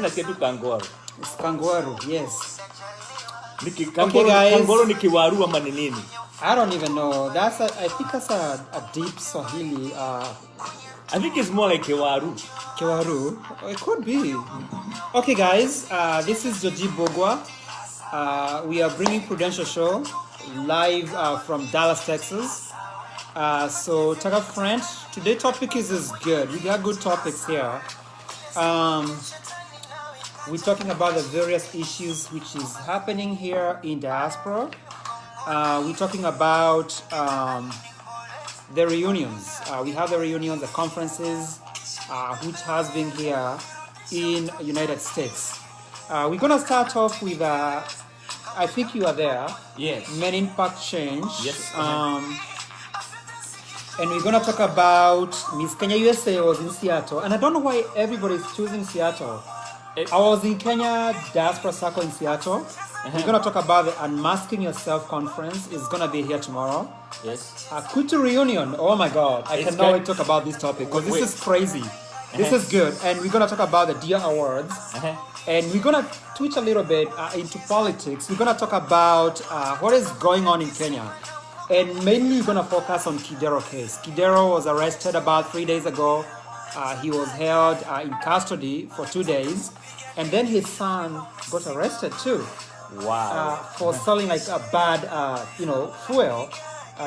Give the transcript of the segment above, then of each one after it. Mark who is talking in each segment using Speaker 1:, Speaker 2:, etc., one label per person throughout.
Speaker 1: nasikia tu kangoro.
Speaker 2: It's kangoro, yes.
Speaker 1: Okay, guys. Kangoro ni kiwaru ama ni nini?
Speaker 2: I don't even know. I think that's a deep Swahili.
Speaker 1: I think it's more like kiwaru.
Speaker 2: Kiwaru? It could be. Okay, guys. This is Joji Bogwa. We are bringing Prudential Show live from Dallas, Texas. So, Taga friend, today's topic is good. We got good topics here. We're talking about the various issues which is happening here in diaspora. We're talking about the reunions. We have the reunions, the conferences, which has been here in United States. We're gonna start off with, I think you are there.
Speaker 1: Yes.
Speaker 2: Men Impact Change.
Speaker 1: Yes.
Speaker 2: And we're gonna talk about Miss Kenya USA was in Seattle, and I don't know why everybody's choosing Seattle. I was in Kenya Diaspora Circle in Seattle. We're gonna talk about the Unmasking Yourself conference. It's gonna be here tomorrow.
Speaker 1: Yes.
Speaker 2: A Kutu reunion. Oh my God! I cannot wait to talk about this topic because this is crazy. This is good, and we're gonna talk about the Dia Awards, and we're gonna switch a little bit into politics. We're gonna talk about what is going on in Kenya. And mainly we're going to focus on Kidero case. Kidero was arrested about 3 days ago. He was held in custody for 2 days. And then his son got arrested too.
Speaker 1: Wow.
Speaker 2: For selling like a bad, fuel.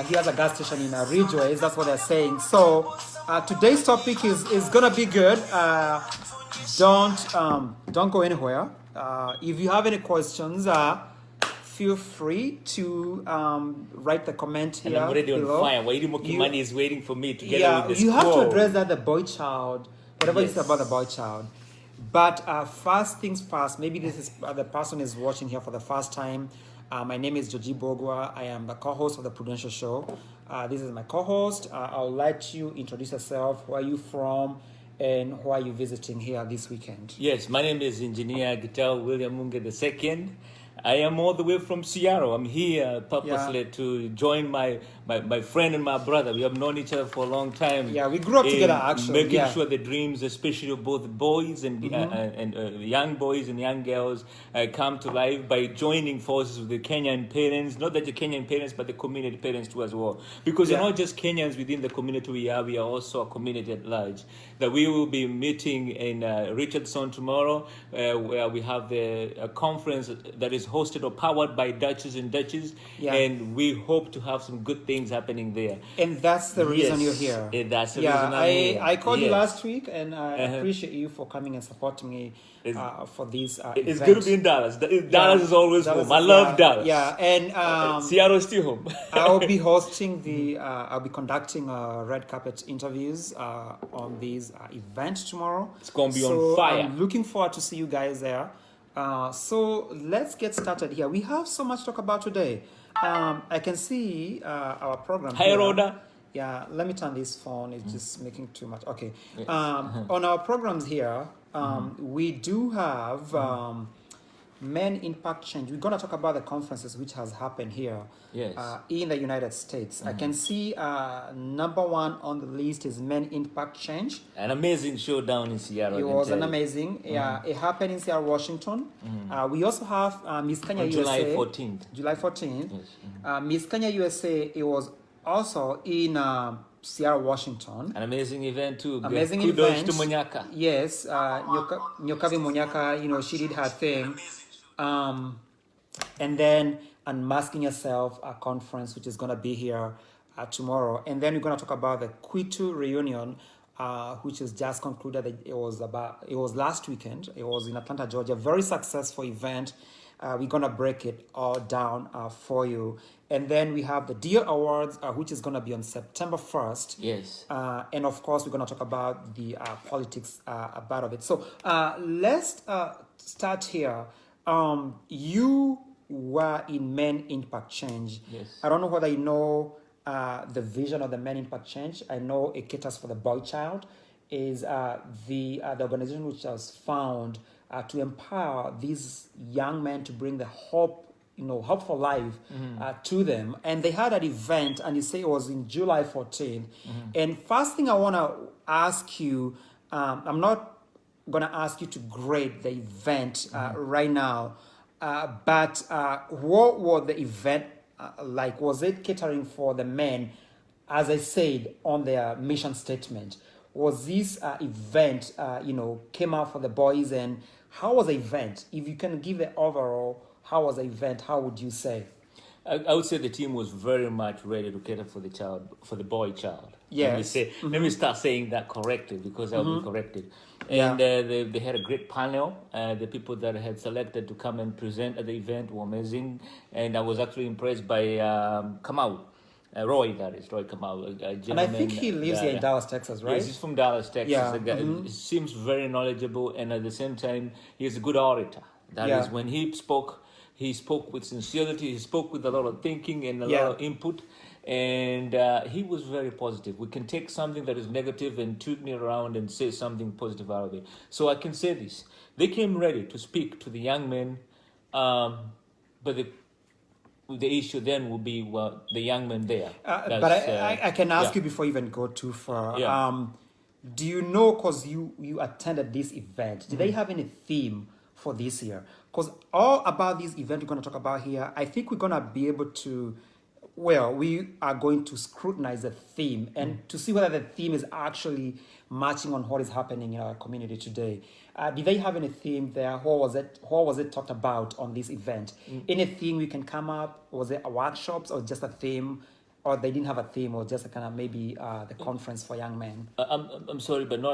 Speaker 2: He has a gas station in Ridgeways. That's what they're saying. So today's topic is going to be good. Don't go anywhere. If you have any questions, feel free to write the comment here.
Speaker 1: And I'm already on fire. Waidi Mokimani is waiting for me to get with this
Speaker 2: you have to address that the boy child, whatever you say about the boy child. But first things first, maybe this is the person is watching here for the first time. My name is Joji Bogwa. I am the co-host of the Prudential Show. This is my co-host. I'll let you introduce yourself. Where are you from? And who are you visiting here this weekend?
Speaker 1: Yes, my name is Engineer Gital William Munge II. I am all the way from Seattle. I'm here purposely to join my friend and my brother. We have known each other for a long time.
Speaker 2: Yeah, we grew up together actually.
Speaker 1: Making sure the dreams, especially of both boys and young boys and young girls, come to life by joining forces with the Kenyan parents. Not that the Kenyan parents, but the community parents too as well. Because you're not just Kenyans within the community we are also a community at large. That we will be meeting in Richardson tomorrow, where we have a conference that is hosted or powered by Duchess and Duchess, and we hope to have some good things happening there.
Speaker 2: And that's the reason you're here.
Speaker 1: That's the reason I'm here.
Speaker 2: I called you last week, and I appreciate you for coming and supporting me for these
Speaker 1: It's good to be in Dallas. Dallas is always home. I love Dallas.
Speaker 2: Yeah, and
Speaker 1: Seattle is still home.
Speaker 2: I'll be hosting I'll be conducting red carpet interviews on these events tomorrow.
Speaker 1: It's going to be on fire.
Speaker 2: I'm looking forward to see you guys there. So let's get started here. We have so much to talk about today. I can see our program.
Speaker 1: Hi, Rhoda.
Speaker 2: Yeah, let me turn this phone. It's just making too much. Okay. On our programs here, we do have Men Impact Change. We're going to talk about the conferences which has happened here in the United States. I can see number one on the list is Men Impact Change.
Speaker 1: An amazing show down in Seattle.
Speaker 2: It was an amazing. Yeah, it happened in Seattle, Washington. We also have Miss Kenya USA.
Speaker 1: July 14th.
Speaker 2: July 14th. Yes. Miss Kenya USA, it was also in Seattle, Washington.
Speaker 1: An amazing event too.
Speaker 2: Amazing
Speaker 1: Kudos
Speaker 2: event.
Speaker 1: to Munyaka.
Speaker 2: Yes, Nyokavi Munyaka, she did her thing. And then Unmasking Yourself, a conference which is going to be here tomorrow. And then we're going to talk about the Kutu reunion, which is just concluded. It was last weekend. It was in Atlanta, Georgia. Very successful event. We're going to break it all down for you. And then we have the Dia Awards, which is going to be on September 1st.
Speaker 1: Yes.
Speaker 2: And of course, we're going to talk about the politics about of it. So let's start here. You were in Men Impact Change.
Speaker 1: Yes.
Speaker 2: I don't know whether you know the vision of the Men Impact Change. I know it caters for the boy child. Is the organization which was found to empower these young men to bring the hope for life to them. And they had an event, and you say it was in July 14th. And first thing I want to ask you, I'm not gonna ask you to grade the event right now. But what was the event like? Was it catering for the men, as I said on their mission statement? Was this event, came out for the boys? And how was the event? If you can give the overall, how was the event? How would you say?
Speaker 1: I would say the team was very much ready to cater for the child, for the boy child.
Speaker 2: Yes.
Speaker 1: Let me start saying that correctly, because I'll be corrected.
Speaker 2: Yeah.
Speaker 1: And they had a great panel. The people that had selected to come and present at the event were amazing. And I was actually impressed by Kamau. Roy Kamau, a gentleman.
Speaker 2: And I think he lives here in Dallas, Texas, right?
Speaker 1: Yes, he's from Dallas, Texas.
Speaker 2: Yeah.
Speaker 1: The guy he seems very knowledgeable, and at the same time, he's a good orator. That is, when he spoke with sincerity, he spoke with a lot of thinking and a lot of input, and he was very positive. We can take something that is negative and turn it around and say something positive out of it. So I can say this. They came ready to speak to the young men, but the issue then will be the young men there.
Speaker 2: But I can ask you before you even go too far.
Speaker 1: Yeah.
Speaker 2: Do you know, because you attended this event, did they have any theme for this year? Because all about this event we're going to talk about here, I think we're going to be able to, we are going to scrutinize the theme and to see whether the theme is actually matching on what is happening in our community today. Did they have any theme there? What was it talked about on this event? Any theme we can come up? Was it a workshops or just a theme? Or they didn't have a theme, or just a kind of maybe the conference for young men?
Speaker 1: I'm sorry, but not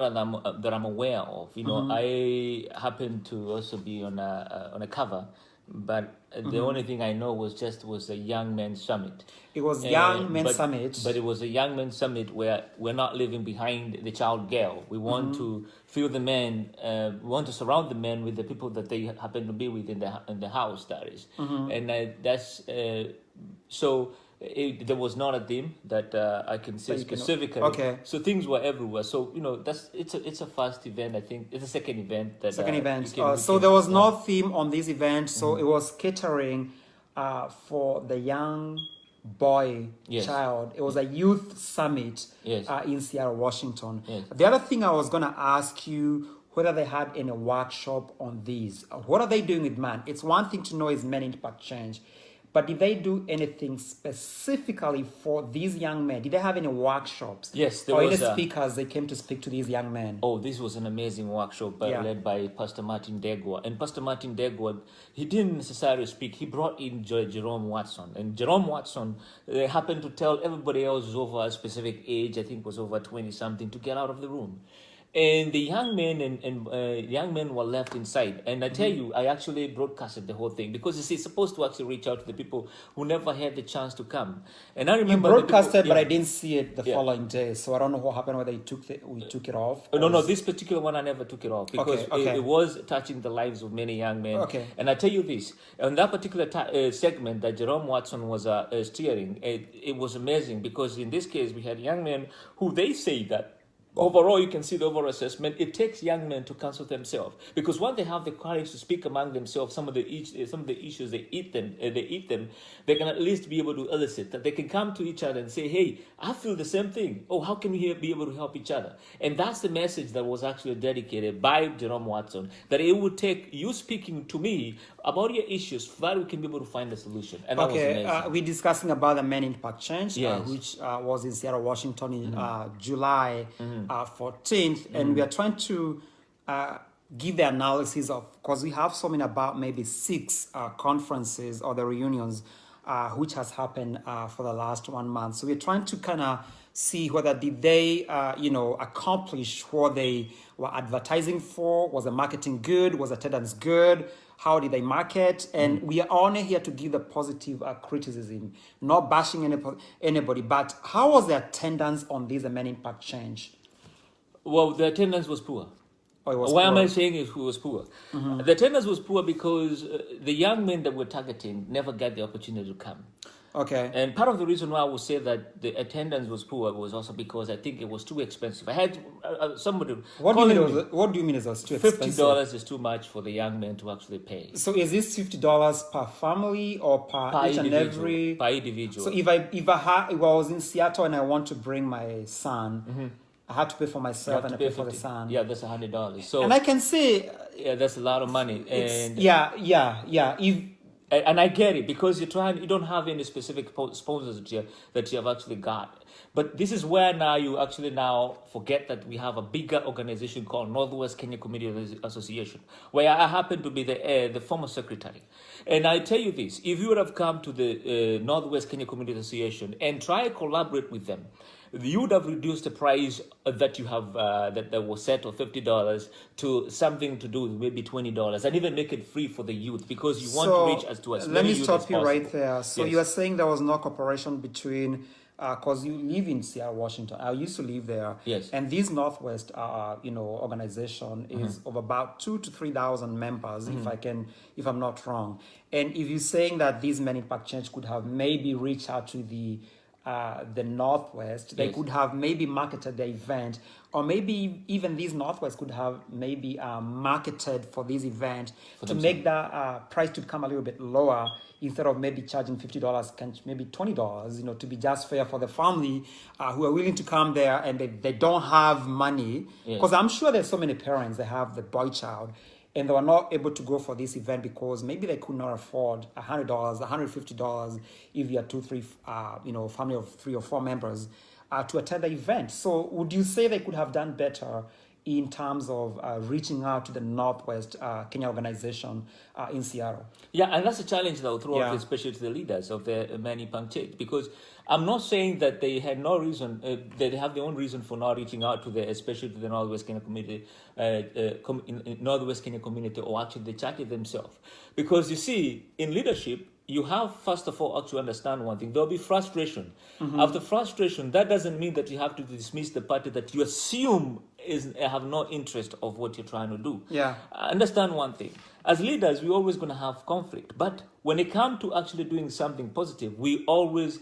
Speaker 1: that I'm aware of. I happened to also be on a cover, but the only thing I know was a young men's summit.
Speaker 2: It was young men's summit,
Speaker 1: but it was a young men's summit where we're not leaving behind the child girl. We want to feel the men. We want to surround the men with the people that they happen to be with in the house. That is, and that's so. There was not a theme that I can say specifically.
Speaker 2: Okay.
Speaker 1: So things were everywhere. So it's a first event. I think it's a second event.
Speaker 2: So there was no theme on this event. So it was catering for the young boy child. It was a youth summit in Seattle, Washington.
Speaker 1: Yes.
Speaker 2: The other thing I was gonna ask you, whether they had any workshop on these. What are they doing with man? It's one thing to know is men impact change. But did they do anything specifically for these young men? Did they have any workshops?
Speaker 1: Yes, there
Speaker 2: or
Speaker 1: was.
Speaker 2: Or any speakers they came to speak to these young men?
Speaker 1: Oh, this was an amazing workshop led by Pastor Martin Degwa. And Pastor Martin Degwa, he didn't necessarily speak. He brought in Jerome Watson. And Jerome Watson happened to tell everybody else who's over a specific age, I think was over 20-something, to get out of the room. And the young men and young men were left inside. And I tell you, I actually broadcasted the whole thing because it's supposed to actually reach out to the people who never had the chance to come. And I remember
Speaker 2: you broadcasted, but I didn't see it the following day, so I don't know what happened. Whether we took it off.
Speaker 1: No, this particular one I never took it off because it was touching the lives of many young men.
Speaker 2: Okay.
Speaker 1: And I tell you this, on that particular segment that Jerome Watson was steering, it was amazing because in this case we had young men who they say that. Overall, you can see the overall assessment. It takes young men to counsel themselves because once they have the courage to speak among themselves, some of the issues they eat them, they can at least be able to elicit that they can come to each other and say, "Hey, I feel the same thing. Oh, how can we be able to help each other?" And that's the message that was actually dedicated by Jerome Watson. That it would take you speaking to me about your issues, so that we can be able to find a solution. And that was amazing.
Speaker 2: We're discussing about the Men Impact Change, which was in Seattle, Washington in July 14th, and we are trying to give the analysis of, because we have something about maybe 6 conferences or the reunions which has happened for the last 1 month. So we're trying to kind of see whether did they accomplish what they were advertising for. Was the marketing good? Was attendance good? How did they market? And we are only here to give the positive criticism, not bashing anybody. But how was the attendance on this Men Impact Change?
Speaker 1: Well, the attendance was poor.
Speaker 2: Why
Speaker 1: am I saying it was poor? The attendance was poor because the young men that we're targeting never got the opportunity to come.
Speaker 2: Okay.
Speaker 1: And part of the reason why I would say that the attendance was poor was also because I think it was too expensive. I had somebody.
Speaker 2: What do you mean it was too expensive?
Speaker 1: $50 is too much for the young men to actually pay.
Speaker 2: So is this $50 per family or per each and every?
Speaker 1: Per individual.
Speaker 2: So if I was in Seattle and I want to bring my son, I have to pay for myself and I pay for the son.
Speaker 1: Yeah, that's $100. So
Speaker 2: and I can say,
Speaker 1: yeah, that's a lot of money. And
Speaker 2: yeah. If
Speaker 1: and I get it because you don't have any specific sponsors that you have actually got. But this is where now you actually now forget that we have a bigger organization called Northwest Kenya Community Association, where I happen to be the former secretary. And I tell you this, if you would have come to the Northwest Kenya Community Association and try to collaborate with them, you would have reduced the price that you have that was set of $50 to something to do with maybe $20, and even make it free for the youth because you want to reach as to as many youth as possible.
Speaker 2: Let me stop you right there. So
Speaker 1: yes.
Speaker 2: You are saying there was no cooperation between, because you live in Seattle, Washington. I used to live there.
Speaker 1: Yes.
Speaker 2: And this Northwest, organization is of about 2,000 to 3,000 members, if I'm not wrong. And if you're saying that these Men Impact Change could have maybe reached out to the Northwest, they could have maybe marketed the event, or maybe even these Northwest could have maybe marketed for this event to make that price to come a little bit lower instead of maybe charging $50, maybe $20, to be just fair for the family who are willing to come there and they don't have money. Because I'm sure there's so many parents that have the boy child and they were not able to go for this event because maybe they could not afford $100, $150 if you are family of 3 or 4 members to attend the event. So would you say they could have done better in terms of reaching out to the Northwest Kenya organization in Seattle? Yeah,
Speaker 1: and that's a challenge though throughout, especially to the leaders of the Man Impact Change, because I'm not saying that they had no reason, they have their own reason for not reaching out to especially to the Northwest Kenya community, Northwest Kenya community, or actually the church themselves. Because you see, in leadership, you have, first of all, to understand one thing. There'll be frustration. After frustration, that doesn't mean that you have to dismiss the party that you assume have no interest of what you're trying to do. Understand one thing. As leaders, we're always going to have conflict. But when it comes to actually doing something positive, we always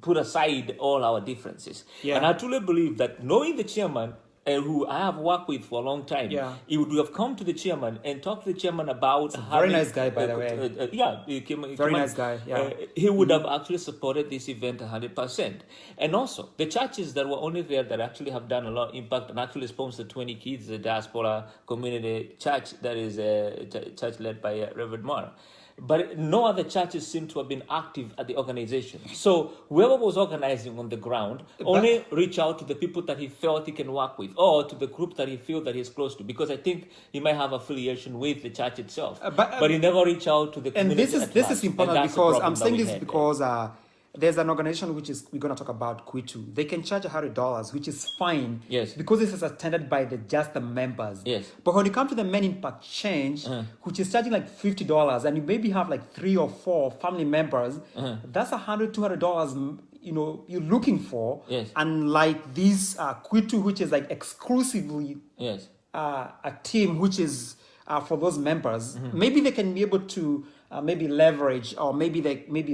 Speaker 1: put aside all our differences. And I truly believe that knowing the chairman, who I have worked with for a long time, he would have come to the chairman and talked to the chairman about
Speaker 2: very nice guy, by the way. Very nice guy.
Speaker 1: He would have actually supported this event 100%. And also, the churches that were only there that actually have done a lot of impact and actually sponsored 20 kids, the Diaspora Community Church, that is a church led by Reverend Moore. But no other churches seem to have been active at the organization. So whoever was organizing on the ground only reach out to the people that he felt he can work with, or to the group that he feels that he's close to, because I think he might have affiliation with the church itself. But he never reach out to the community.
Speaker 2: And this is important because I'm saying this because there's an organization which is, we're going to talk about, Kwitu. They can charge $100, which is fine. Because this is attended by just the members. But when you come to the Men Impact Change, which is charging like $50, and you maybe have like 3 or 4 family members, that's $100, $200, you're looking for. Unlike this Kwitu, which is like exclusively a team which is for those members, maybe they can be able to maybe leverage, or maybe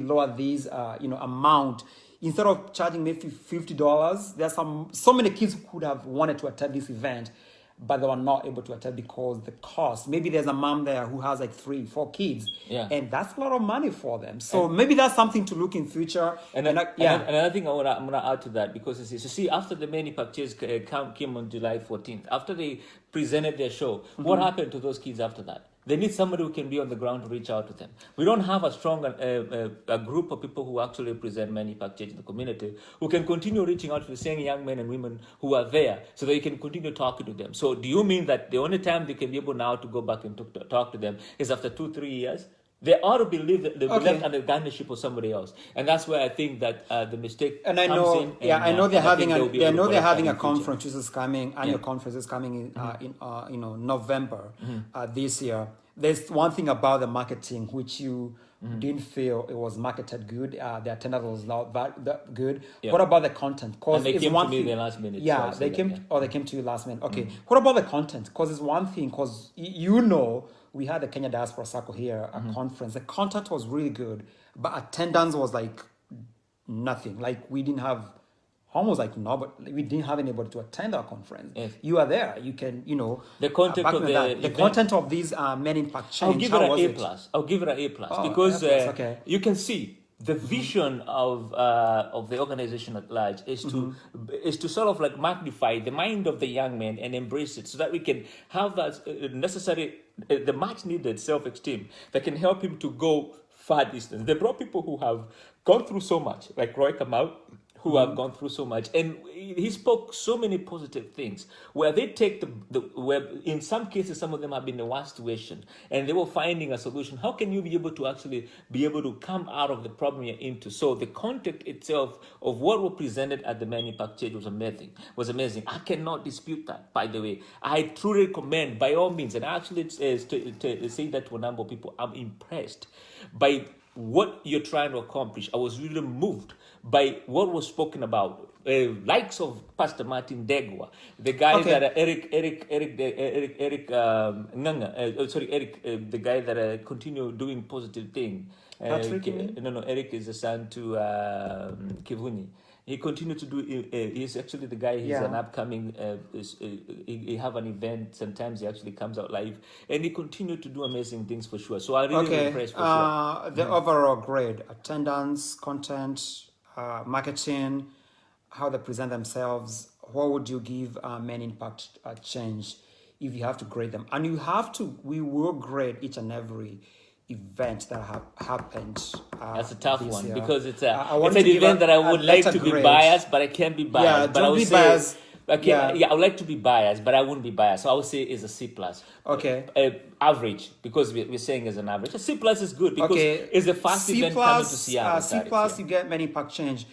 Speaker 2: lower these amount. Instead of charging maybe $50, there's so many kids who could have wanted to attend this event, but they were not able to attend because the cost. Maybe there's a mom there who has like 3, 4 kids, and that's a lot of money for them. So maybe that's something to look in future. And
Speaker 1: another thing I'm gonna add to that, because you see, after the many purchase came on July 14th, after they presented their show, what happened to those kids after that? They need somebody who can be on the ground to reach out to them. We don't have a strong a group of people who actually present Man Impact Change in the community, who can continue reaching out to the same young men and women who are there, so that you can continue talking to them. So do you mean that the only time they can be able now to go back and talk to them is after 2-3 years? They ought to be left under the guardianship of somebody else, and that's where I think that the mistake comes in.
Speaker 2: I know they're having a conference which is coming. Annual conference is coming in November this year. There's one thing about the marketing which you didn't feel it was marketed good. The attendance was not that good. What about the content?
Speaker 1: Because they came to me the last minute.
Speaker 2: They came to you last minute. Okay. What about the content? Because it's one thing. Because we had the Kenya Diaspora Circle here, a conference. The content was really good, but attendance was like nothing. Like we didn't have we didn't have anybody to attend our conference. You are there. You can,
Speaker 1: the content of
Speaker 2: the content of these Men Impact Change.
Speaker 1: I'll give it an A+. Because you can see the vision of the organization at large is to sort of like magnify the mind of the young man and embrace it, so that we can have that necessary, the much needed self-esteem that can help him to go far distance. They brought people who have gone through so much, like Roy Kamau, who have gone through so much, and he spoke so many positive things, where they take where in some cases some of them have been in a worse situation and they were finding a solution. How can you be able to actually be able to come out of the problem you're into? So the content itself of what was presented at the Man Impact Church was amazing. I cannot dispute that, by the way. I truly recommend, by all means, and actually to say that to a number of people, I'm impressed by what you're trying to accomplish. I was really moved by what was spoken about. Likes of Pastor Martin Degwa, the guy that Eric the guy that continue doing positive thing. Eric is the son to Kivuni. He continued to do. He's actually the guy. He's an upcoming. He have an event. Sometimes he actually comes out live, and he continued to do amazing things for sure. So I really impressed for sure.
Speaker 2: The overall grade: attendance, content, marketing, how they present themselves. What would you give Men Impact Change if you have to grade them? And you have to. We will grade each and every event that have happened.
Speaker 1: That's a tough one, because it's an
Speaker 2: event
Speaker 1: event that I would like to be biased, but I can't be biased.
Speaker 2: Yeah,
Speaker 1: but I would say, biased. Okay, I would like to be biased, but I wouldn't be biased. So I would say it's a C+.
Speaker 2: Okay.
Speaker 1: Average, because we're saying it's an average. A C+ is good because it's the first event coming to Seattle.
Speaker 2: C+, you get Men Impact Change.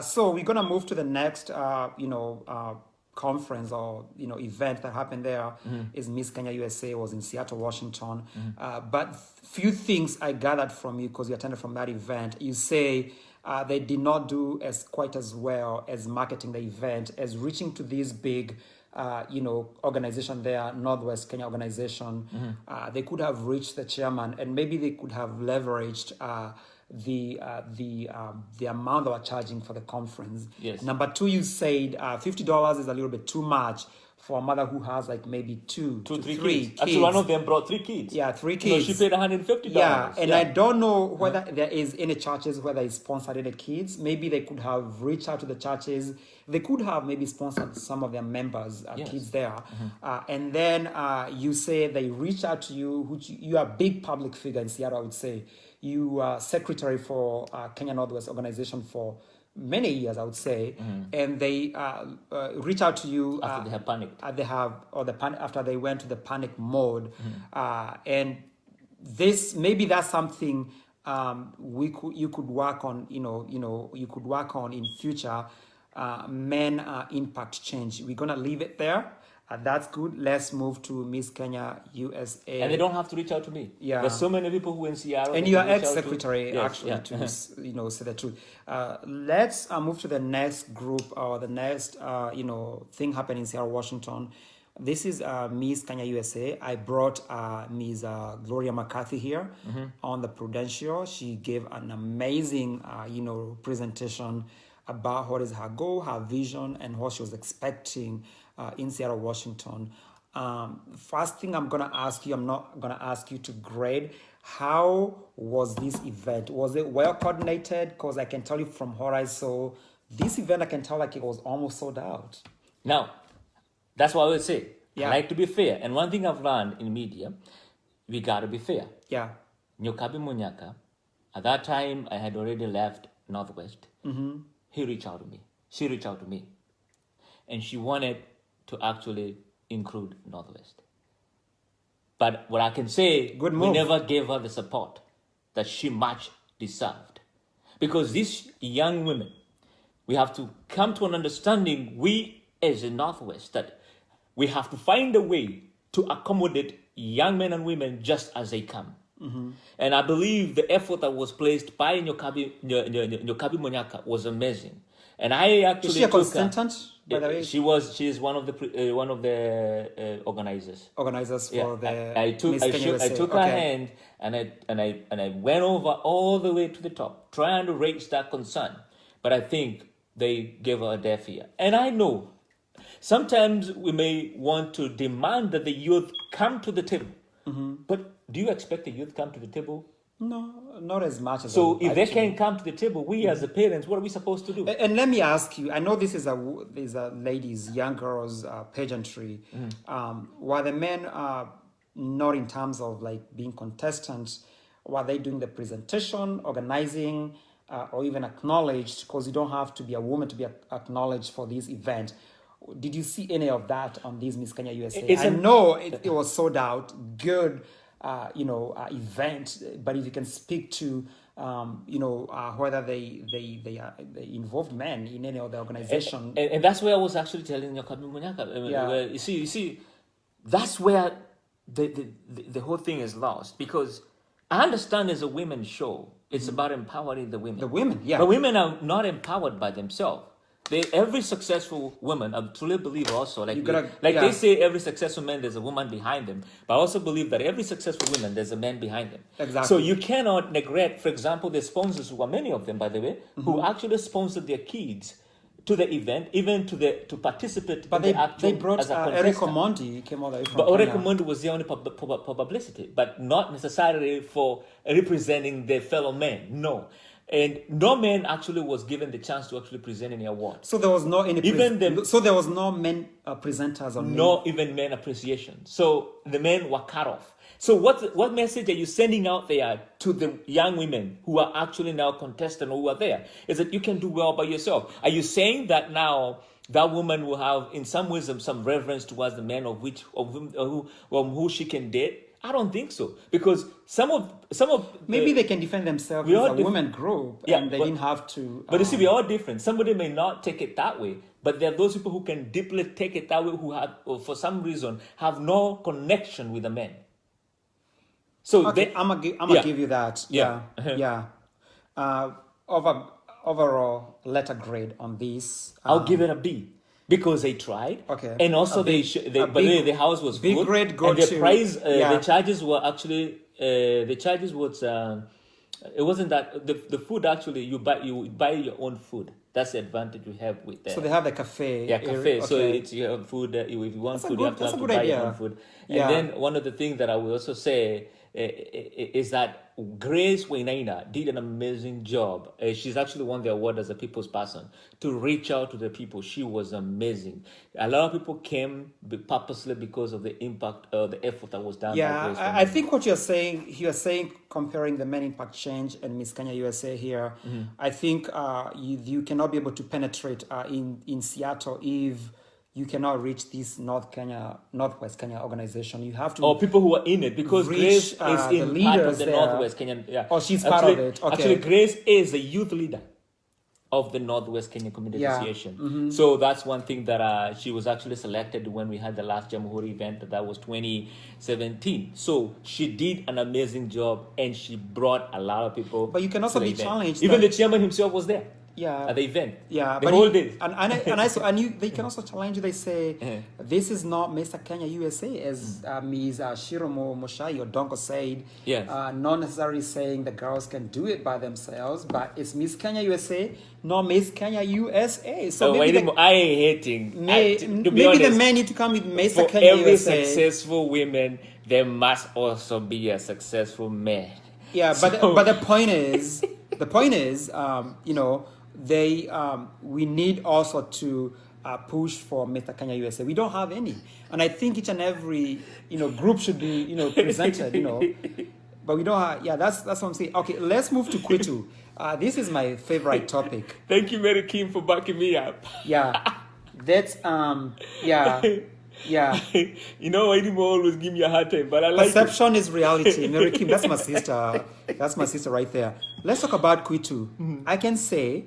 Speaker 2: So we're gonna move to the next, conference or event that happened there. Is Miss Kenya USA, was in Seattle, Washington. But few things I gathered from you, because you attended from that event. You say they did not do quite as well as marketing the event, as reaching to this big organization there, Northwest Kenya organization. They could have reached the chairman, and maybe they could have leveraged the amount they were charging for the conference.
Speaker 1: Yes.
Speaker 2: Number two, you said $50 is a little bit too much for a mother who has like maybe two to three kids.
Speaker 1: Actually, one of them brought 3 kids.
Speaker 2: Yeah, 3 kids.
Speaker 1: She paid $150.
Speaker 2: Yeah, and I don't know whether there is any churches where they sponsored the kids. Maybe they could have reached out to the churches. They could have maybe sponsored some of their members, kids there. And then you say they reached out to you, which you are a big public figure in Seattle, I would say. You are secretary for Kenya Northwest organization for many years, I would say, and they reach out to you
Speaker 1: after they have panicked.
Speaker 2: After they went to the panic mode, and this maybe that's something you could work on. You could work on in future. Men Impact Change. We're gonna leave it there. That's good. Let's move to Miss Kenya USA.
Speaker 1: And they don't have to reach out to me. Yeah. There's so many people who in Seattle.
Speaker 2: And you are ex-secretary, to say the truth. Let's move to the next group or the next, thing happening in Seattle, Washington. This is Miss Kenya USA. I brought Ms. Gloria McCarthy here on the Prudential. She gave an amazing, presentation about what is her goal, her vision, and what she was expecting in Seattle, Washington. First thing I'm going to ask you, I'm not going to ask you to grade. How was this event? Was it well coordinated? Because I can tell you from what I saw, this event, I can tell like it was almost sold out.
Speaker 1: Now, that's what I would say. I like to be fair. And one thing I've learned in media, we got to be fair.
Speaker 2: Yeah.
Speaker 1: Nyokabi Munyaka, at that time, I had already left Northwest. He reached out to me. She reached out to me. And she wanted to actually include Northwest. But what I can say, we never gave her the support that she much deserved. Because these young women, we have to come to an understanding, we as a Northwest, that we have to find a way to accommodate young men and women just as they come. And I believe the effort that was placed by Nyokabi Monyaka was amazing. And I actually
Speaker 2: is she a consultant? By the way,
Speaker 1: she is one of the organizers.
Speaker 2: Organizers for
Speaker 1: I took her hand and I went over all the way to the top, trying to raise that concern. But I think they gave her a deaf ear. And I know sometimes we may want to demand that the youth come to the table. But do you expect the youth come to the table
Speaker 2: No, not as much as I
Speaker 1: So
Speaker 2: would
Speaker 1: if
Speaker 2: like
Speaker 1: they
Speaker 2: to.
Speaker 1: can't come to the table, we as the parents, what are we supposed to do?
Speaker 2: And let me ask you, I know this is these are ladies, young girls, pageantry. Were the men not in terms of like being contestants? Were they doing the presentation, organizing, or even acknowledged? Because you don't have to be a woman to be acknowledged for this event. Did you see any of that on this Miss Kenya USA? I know it was sold out, good, event. But if you can speak to, whether they involved men in any of the organization,
Speaker 1: and that's where I was actually telling you,
Speaker 2: Yeah.
Speaker 1: you see, that's where the whole thing is lost, because I understand as a women's show, it's about empowering the women.
Speaker 2: the women, yeah.
Speaker 1: But women are not empowered by themselves. Every successful woman, I truly believe also, like they say, every successful man, there's a woman behind them. But I also believe that every successful woman, there's a man behind them.
Speaker 2: Exactly.
Speaker 1: So you cannot neglect, for example, the sponsors, who are many of them, by the way, who actually sponsored their kids to the event, even to participate.
Speaker 2: But
Speaker 1: in the actual,
Speaker 2: they brought
Speaker 1: as a
Speaker 2: Eric
Speaker 1: contestant.
Speaker 2: Omondi, came all the way from
Speaker 1: But
Speaker 2: Kenya.
Speaker 1: Eric Omondi was there only for publicity, but not necessarily for representing their fellow men. No. And no man actually was given the chance to actually present any award.
Speaker 2: So there was no any so there was no men presenters on
Speaker 1: no even men appreciation. So the men were cut off. So what message are you sending out there to the young women who are actually now contestant or who are there? Is that you can do well by yourself? Are you saying that now that woman will have in some wisdom some reverence towards the men of who she can date? I don't think so, because some of
Speaker 2: maybe they can defend themselves as a women group, and they didn't have to.
Speaker 1: But you see, we're all different. Somebody may not take it that way, but there are those people who can deeply take it that way, who have, or for some reason, have no connection with the men. So
Speaker 2: okay, I'm gonna give you that.
Speaker 1: Yeah.
Speaker 2: Yeah. Overall letter grade on this.
Speaker 1: I'll give it a B. Because they tried,
Speaker 2: okay,
Speaker 1: and also the house was
Speaker 2: big
Speaker 1: good,
Speaker 2: grade
Speaker 1: and the price, the charges were actually the charges was it wasn't that the food actually you buy your own food. That's the advantage we have with that.
Speaker 2: So they have the cafe.
Speaker 1: Yeah, cafe.
Speaker 2: Okay.
Speaker 1: So it's you have food. If you want food, you have to buy your own food.
Speaker 2: Yeah.
Speaker 1: And then one of the things that I will also say is that Grace Wainaina did an amazing job. She's actually won the award as a people's person to reach out to the people. She was amazing. A lot of people came purposely because of the impact, the effort that was done.
Speaker 2: Yeah,
Speaker 1: by Grace
Speaker 2: I think what you're saying comparing the Men Impact Change and Miss Kenya USA here, I think you cannot be able to penetrate in Seattle if you cannot reach this Northwest Kenya organization. You have to.
Speaker 1: Or people who are in it, because Grace is in part of the Northwest Kenyan. Yeah.
Speaker 2: Oh, she's part of it. Okay.
Speaker 1: Actually, Grace is a youth leader of the Northwest Kenya Community Association. So that's one thing that she was actually selected when we had the last Jamhuri event. That was 2017. So she did an amazing job, and she brought a lot of people.
Speaker 2: But you can also be challenged.
Speaker 1: Even the chairman himself was there.
Speaker 2: Yeah,
Speaker 1: at the event.
Speaker 2: Yeah,
Speaker 1: the whole day.
Speaker 2: They can also challenge you. They say this is not Mr. Kenya USA, as Ms. Shiromo Moshai or Donko said.
Speaker 1: Yes.
Speaker 2: Not necessarily saying the girls can do it by themselves, but it's Miss Kenya USA, not Miss Kenya USA. So maybe the men need to come with Mr. Kenya USA.
Speaker 1: For every successful women, there must also be a successful man.
Speaker 2: Yeah, but the point is, we need also to push for Mr. Kenya USA. We don't have any, and I think each and every group should be presented. But we don't have. Yeah, that's what I'm saying. Okay, let's move to Kwitu. This is my favorite topic.
Speaker 1: Thank you, Mary Kim, for backing me up.
Speaker 2: Yeah, that's yeah.
Speaker 1: You know, I didn't always give me a hard time, but I like
Speaker 2: perception is reality. Mary Kim, that's my sister. That's my sister right there. Let's talk about Kwitu. I can say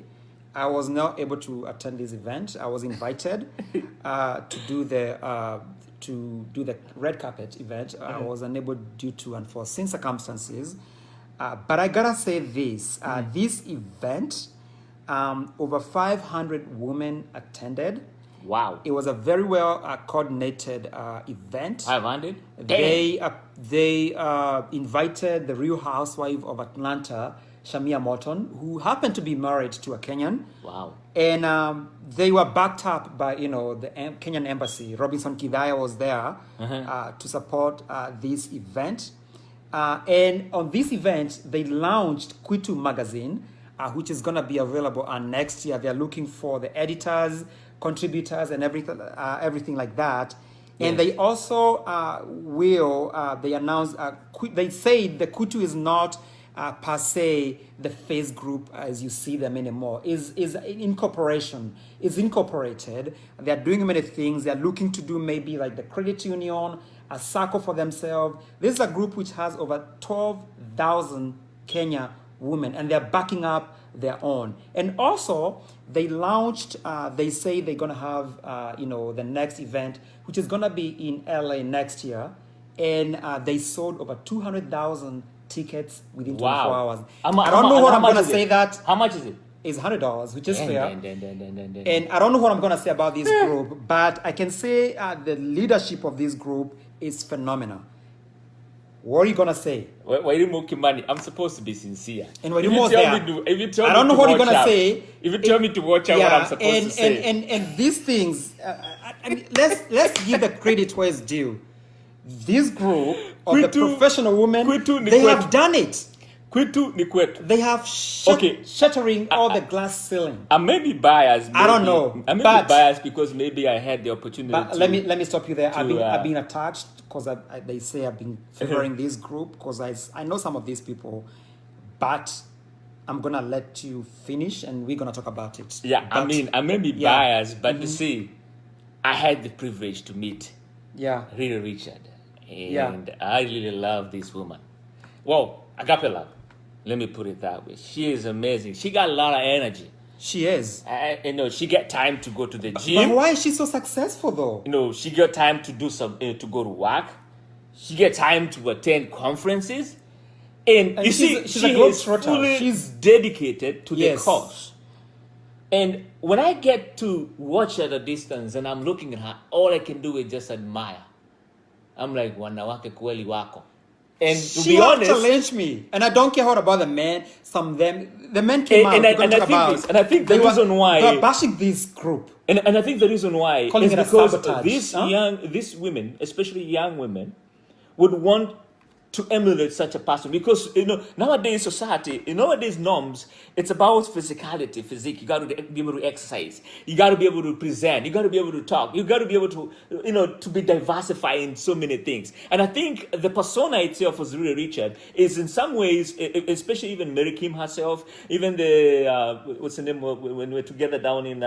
Speaker 2: I was not able to attend this event. I was invited to do the red carpet event. I was unable due to unforeseen circumstances. But I gotta say this: this event, over 500 women attended.
Speaker 1: Wow!
Speaker 2: It was a very well coordinated event.
Speaker 1: 500.
Speaker 2: They invited the Real Housewife of Atlanta, Shamia Morton, who happened to be married to a Kenyan.
Speaker 1: Wow!
Speaker 2: And they were backed up by the Kenyan embassy. Robinson Kidaya was there to support this event. And on this event, they launched Kwitu magazine, which is going to be available next year. They're looking for the editors, contributors, and everything like that. And they also they announced, they say the Kwitu is not per se the face group as you see them anymore. Is incorporated. They're doing many things. They're looking to do maybe like the credit union, a circle for themselves. This is a group which has over 12,000 Kenya women, and they're backing up their own. And also, they launched, they say they're going to have, the next event, which is going to be in LA next year. And they sold over 200,000 tickets within 24 hours. I don't know what I'm going to say that.
Speaker 1: How much is it?
Speaker 2: It's $100, which is fair. And I don't know what I'm going to say about this group, but I can say the leadership of this group is phenomenal. What are you gonna say?
Speaker 1: I'm supposed to be sincere.
Speaker 2: And when you I don't know what you're gonna say.
Speaker 1: If you tell me to watch out what I'm supposed to say.
Speaker 2: And these things, let's give the credit where it's due. This group of the professional women, they have done it. They have shattering all the glass ceiling.
Speaker 1: I may be biased.
Speaker 2: I don't know.
Speaker 1: I may be biased because maybe I had the opportunity.
Speaker 2: But let me stop you there. I've been attached because they say I've been favoring this group because I know some of these people, but I'm gonna let you finish and we're gonna talk about it.
Speaker 1: Yeah, but, I may be biased, but you see, I had the privilege to meet Rita Richard, and I really love this woman. Well, agape love. Let me put it that way. She is amazing. She got a lot of energy.
Speaker 2: She is.
Speaker 1: She get time to go to the gym.
Speaker 2: But why is she so successful though?
Speaker 1: She got time to do to go to work. She get time to attend conferences. And you see, she is fully dedicated to the cause. And when I get to watch at a distance and I'm looking at her, all I can do is just admire. I'm like, wanawake kweli wako. And to be honest,
Speaker 2: challenge me, and I don't care what about the men. The men came out.
Speaker 1: And I think the reason why
Speaker 2: they are bashing this group.
Speaker 1: And I think the reason why is because these women, especially young women, would want to emulate such a person because nowadays society, nowadays norms, it's about physicality, physique. You got to be able to exercise. You got to be able to present. You got to be able to talk. You got to be able to to be diversified in so many things. And I think the persona itself was really Richard is in some ways, especially even Mary Kim herself, even the what's the name when we're together down in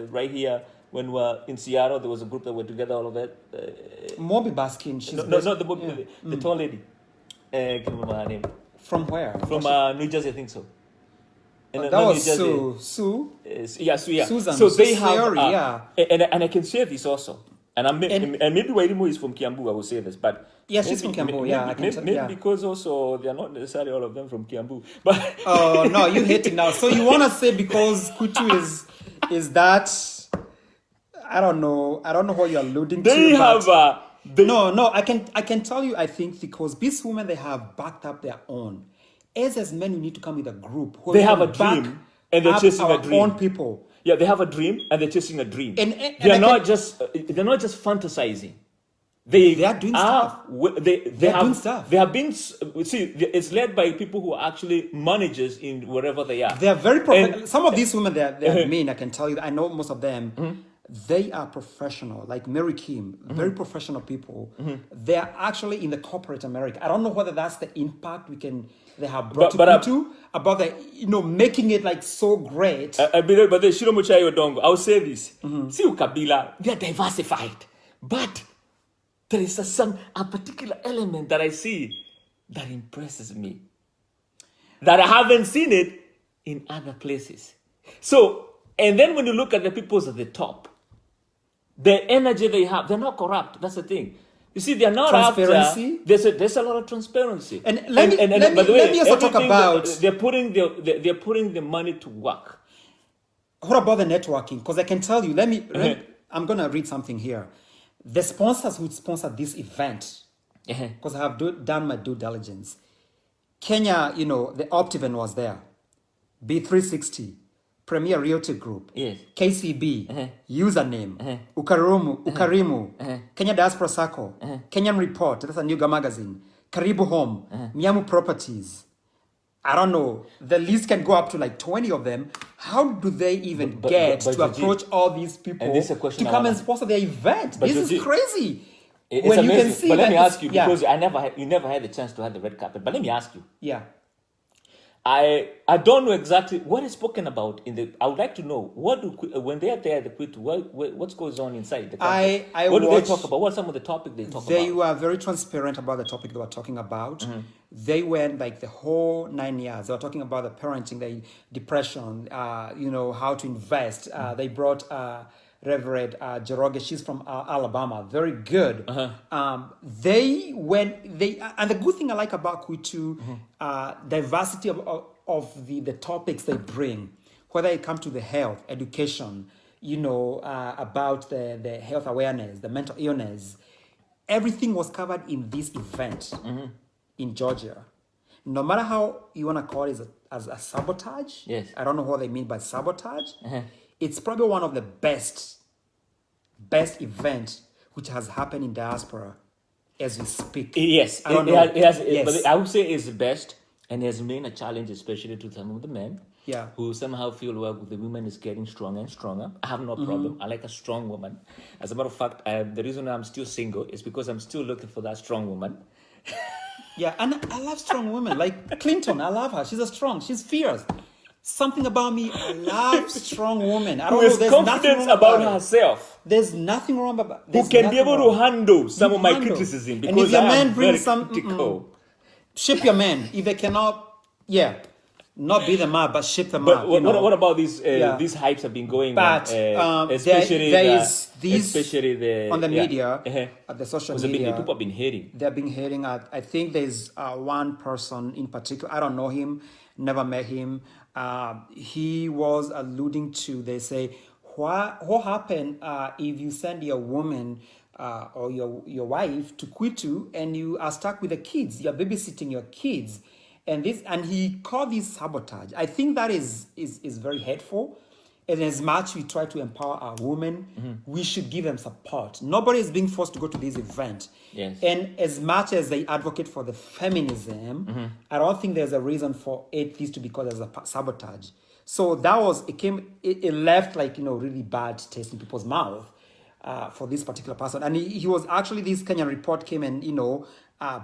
Speaker 1: right here. When we were in Seattle, there was a group that were together, all of it.
Speaker 2: Moby Baskin.
Speaker 1: The tall lady. I can't remember her name.
Speaker 2: From where?
Speaker 1: From New Jersey, I think so.
Speaker 2: That was Sue. Sue?
Speaker 1: Susan.
Speaker 2: So they have,
Speaker 1: and I can say this also. And maybe Wairimu is from Kiambu, I will say this, but
Speaker 2: yes, she's from Kiambu.
Speaker 1: Maybe because also they are not necessarily all of them from Kiambu. But
Speaker 2: oh no, you hate it now. So you want to say because Kwitu is that? I don't know what you're alluding to. No. I can tell you. I think because these women they have backed up their own. As men, we need to come with a group.
Speaker 1: They have a dream and they're chasing a dream.
Speaker 2: Own people.
Speaker 1: Yeah, they have a dream and they're chasing a dream. And they're not just fantasizing. They are doing stuff. They are doing stuff. They have been. See, it's led by people who are actually managers in wherever they are.
Speaker 2: They are very some of these women, they are men. I can tell you. I know most of them. Mm-hmm. They are professional, like Mary Kim, very professional people. Mm-hmm. They are actually in the corporate America. I don't know whether that's the impact they have brought to about the making it like so great.
Speaker 1: But the Shiromuchayo Dongo, I'll say this. See Ukabila, they are diversified, but there is a particular element that I see that impresses me, that I haven't seen it in other places. So, and then when you look at the peoples at the top, the energy they have, they're not corrupt. That's the thing. You see, they're not
Speaker 2: transparency.
Speaker 1: There's a lot of transparency.
Speaker 2: And let me also talk about
Speaker 1: they're putting the money to work.
Speaker 2: What about the networking? Because I can tell you. I'm gonna read something here. The sponsors who sponsored this event, because I have done my due diligence. Kenya, the Optiven was there. B360. Premier Realty Group, KCB, Username, Ukarimu, Kenya Diaspora Circle, Kenyan Report, that's a New Magazine, Karibu Home, Miamu Properties. I don't know. The list can go up to like 20 of them. How do they even get to approach all these people to come and sponsor their event? This is crazy.
Speaker 1: It's when amazing. You can see but let me ask you, because you never had the chance to have the red carpet. But let me ask you.
Speaker 2: Yeah.
Speaker 1: I don't know exactly what is spoken about in the. I would like to know when they are there at the quit. What goes on inside the company? What do they talk about? What are some of the topics they talk about?
Speaker 2: They were very transparent about the topic they were talking about. They went like the whole 9 years. They were talking about the parenting, the depression, how to invest. They brought Reverend Jeroge. She's from Alabama. Very good. And the good thing I like about Kwitu, diversity of the topics they bring, whether it comes to the health, education, about the health awareness, the mental illness, everything was covered in this event in Georgia. No matter how you want to call it as a sabotage,
Speaker 1: yes.
Speaker 2: I don't know what they mean by sabotage. It's probably one of the best events which has happened in diaspora as we speak.
Speaker 1: Yes,
Speaker 2: I don't know.
Speaker 1: Yes. But I would say it's the best, and it has been a challenge, especially to some of the men.
Speaker 2: Yeah.
Speaker 1: Who somehow feel the woman is getting stronger and stronger. I have no problem. I like a strong woman. As a matter of fact, the reason I'm still single is because I'm still looking for that strong woman.
Speaker 2: Yeah, and I love strong women. Like Clinton, I love her. She's fierce. Something about me, I love strong women. I don't know.
Speaker 1: There's confidence about herself.
Speaker 2: There's nothing wrong about.
Speaker 1: Who can be able to handle some of my criticism because
Speaker 2: and if your
Speaker 1: I am
Speaker 2: man
Speaker 1: very
Speaker 2: brings some
Speaker 1: critical.
Speaker 2: Ship your man if they cannot. Not be the man, but ship them up.
Speaker 1: But what about these hypes have been going on? Especially
Speaker 2: on the media, at the social media.
Speaker 1: People have been hating.
Speaker 2: They've been hating. I think there's one person in particular. I don't know him, never met him. He was alluding to, they say, what happened if you send your woman or your wife to Kwitu and you are stuck with the kids, you're babysitting your kids. And he called this sabotage. I think that is very hateful. And as much we try to empower our women, we should give them support. Nobody is being forced to go to this event.
Speaker 1: Yes.
Speaker 2: And as much as they advocate for the feminism, I don't think there's a reason for this to be called as a sabotage. So it left like, really bad taste in people's mouth for this particular person. And he was actually, this Kenyan report came and,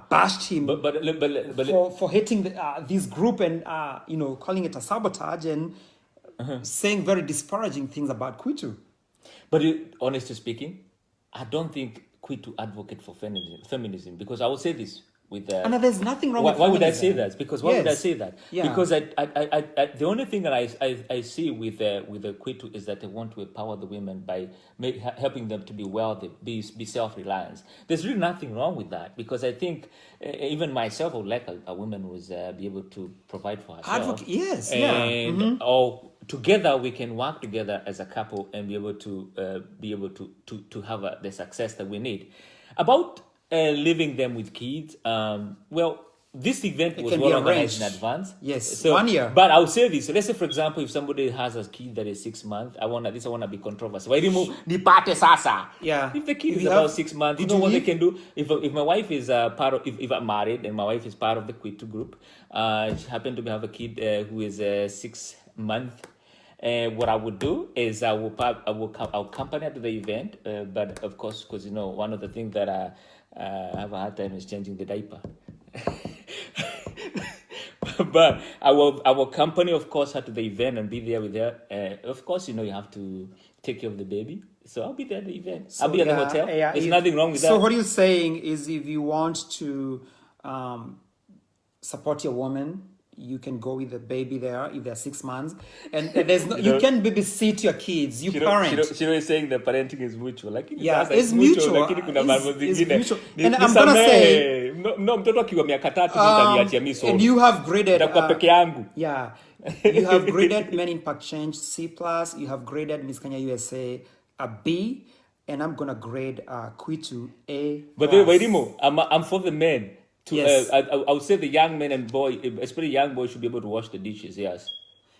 Speaker 2: bashed him for hating this group and calling it a sabotage and saying very disparaging things about Kwitu.
Speaker 1: But honestly speaking, I don't think Kwitu advocate for feminism because I will say this with
Speaker 2: and there's nothing wrong with
Speaker 1: why would I say that? Because why would I say that?
Speaker 2: Yeah.
Speaker 1: Because I the only thing that I see with the Kwitu is that they want to empower the women by helping them to be wealthy, be self-reliant. There's really nothing wrong with that because I think even myself would like a woman who is be able to provide for herself.
Speaker 2: Yes,
Speaker 1: and or together we can work together as a couple and be able to have the success that we need. About leaving them with kids, this event was well organized in advance.
Speaker 2: Yes,
Speaker 1: so,
Speaker 2: 1 year.
Speaker 1: But I would say this. So let's say, for example, if somebody has a kid that is 6 months, I want to be controversial.
Speaker 2: Yeah.
Speaker 1: If the kid is about 6 months, you know what they can do? If my wife is part of, if I'm married and my wife is part of the Kwitu group, she happened to have a kid who is 6 months. What I would do is I'll accompany her to the event, but of course, because one of the things that I have a hard time is changing the diaper. But I will accompany, of course, her to the event and be there with her. Of course, you have to take care of the baby, so I'll be there at the event. I'll be at the hotel. There's nothing wrong with that.
Speaker 2: So what you're saying is, if you want to support your woman, you can go with the baby there if they're 6 months, and there's you can babysit your kids. You parent.
Speaker 1: She is saying the parenting is mutual. Like
Speaker 2: it's mutual. It's mutual. And I'm gonna say,
Speaker 1: mtoto akiwa miaka 3 nitaniachia mimi solo.
Speaker 2: And you have graded.
Speaker 1: Peke yangu.
Speaker 2: Yeah, you have graded Men Impact Change C+. You have graded Miss Kenya USA a B, and I'm gonna grade Kwitu A+.
Speaker 1: But Wairimo, I'm for the men.
Speaker 2: Yes.
Speaker 1: I would say the young men and boy, especially young boys, should be able to wash the dishes. Yes,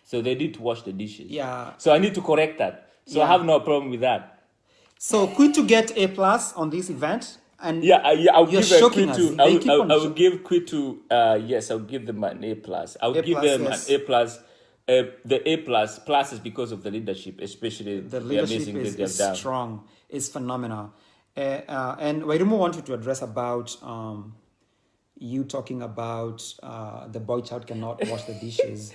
Speaker 1: so they need to wash the dishes.
Speaker 2: Yeah.
Speaker 1: So I need to correct that. So I have no problem with that.
Speaker 2: So Kwitu get A+ on this event. And
Speaker 1: I'll
Speaker 2: you're
Speaker 1: give a
Speaker 2: shocking
Speaker 1: quid
Speaker 2: us.
Speaker 1: to.
Speaker 2: They keep on
Speaker 1: I will give quid to. Yes, I'll give them an A plus. I'll give them
Speaker 2: yes.
Speaker 1: an A plus. The A plus is because of the leadership, especially
Speaker 2: The
Speaker 1: the
Speaker 2: leadership
Speaker 1: amazing things they have
Speaker 2: is
Speaker 1: done.
Speaker 2: strong, is phenomenal. And Wairumo wanted to address about you talking about the boy child cannot wash the dishes.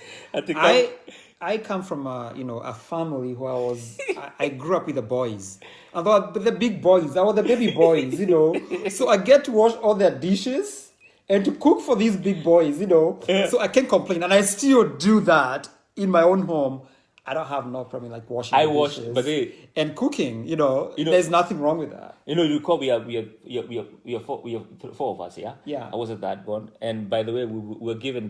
Speaker 2: I come from a family where I grew up with the boys. I thought the big boys, I was the baby boys, So I get to wash all their dishes and to cook for these big boys, So I can't complain. And I still do that in my own home. I don't have no problem like washing dishes and cooking. There's nothing wrong with that.
Speaker 1: You recall we are four of us, yeah.
Speaker 2: Yeah.
Speaker 1: I wasn't that one, and by the way, we were given.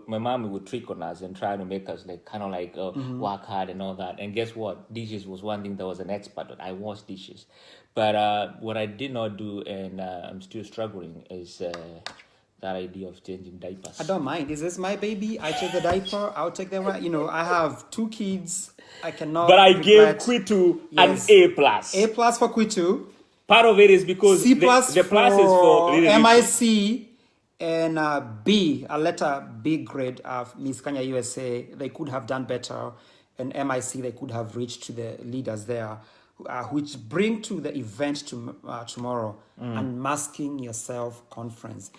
Speaker 1: My mom would trick on us and try to make us work hard and all that. And guess what? Dishes was one thing that was an expert on. I wash dishes, but what I did not do, and I'm still struggling, is. That idea of changing diapers.
Speaker 2: I don't mind. Is this my baby? I take the diaper. I'll take the right. I have 2 kids. I cannot.
Speaker 1: But I gave Kwitu an A plus.
Speaker 2: A plus for Kwitu.
Speaker 1: Part of it is because
Speaker 2: C plus
Speaker 1: the plus is for
Speaker 2: MIC and B, a letter B grade of Miss Kenya USA. They could have done better, and MIC they could have reached to the leaders there, which bring to the event tomorrow, Unmasking Yourself conference.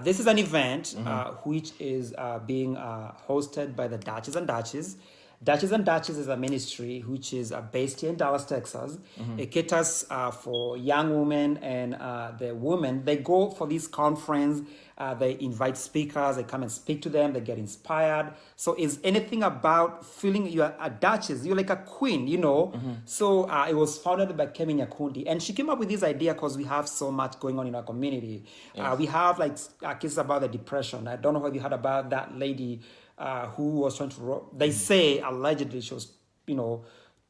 Speaker 2: This is an event which is being hosted by the Duchess and Duchess. Duchess and Duchess is a ministry which is based here in Dallas, Texas. It caters for young women and the women. They go for this conference. They invite speakers. They come and speak to them. They get inspired. So it's anything about feeling you're a Duchess. You're like a queen, So it was founded by Kemi Nyakundi. And she came up with this idea because we have so much going on in our community. Yes. We have cases about the depression. I don't know if you heard about that lady who was trying to they say allegedly she was,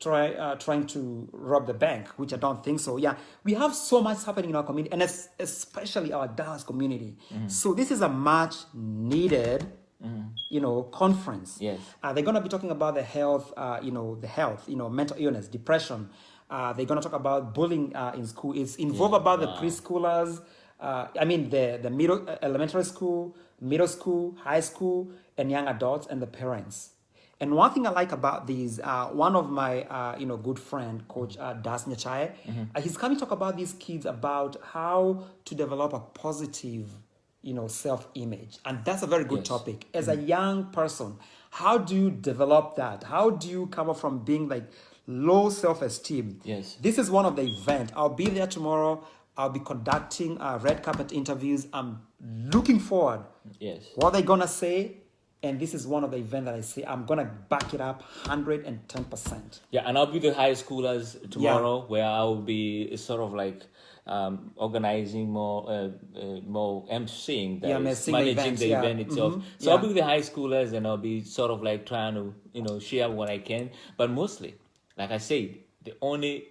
Speaker 2: trying to rob the bank, which I don't think so. Yeah, we have so much happening in our community, and especially our Dallas community. So this is a much needed, conference.
Speaker 1: Yes,
Speaker 2: they're gonna be talking about the health, mental illness, depression. They're gonna talk about bullying in school. It's involved about the preschoolers. The middle elementary school, middle school, high school, and young adults and the parents. And one thing I like about these, one of my good friend, Coach Das Nyachae, he's coming to talk about these kids about how to develop a positive, self-image, and that's a very good topic. As a young person, how do you develop that? How do you come up from being low self-esteem?
Speaker 1: Yes,
Speaker 2: this is one of the events. I'll be there tomorrow. I'll be conducting red carpet interviews. I'm looking forward.
Speaker 1: Yes,
Speaker 2: what they're gonna say. And this is one of the events that I say I'm going to back it up 110%.
Speaker 1: Yeah, and I'll be the high schoolers tomorrow, where I'll be sort of organizing more emceeing, managing the event itself. So I'll be with the high schoolers, and I'll be sort of trying to, share what I can. But mostly, like I said, the only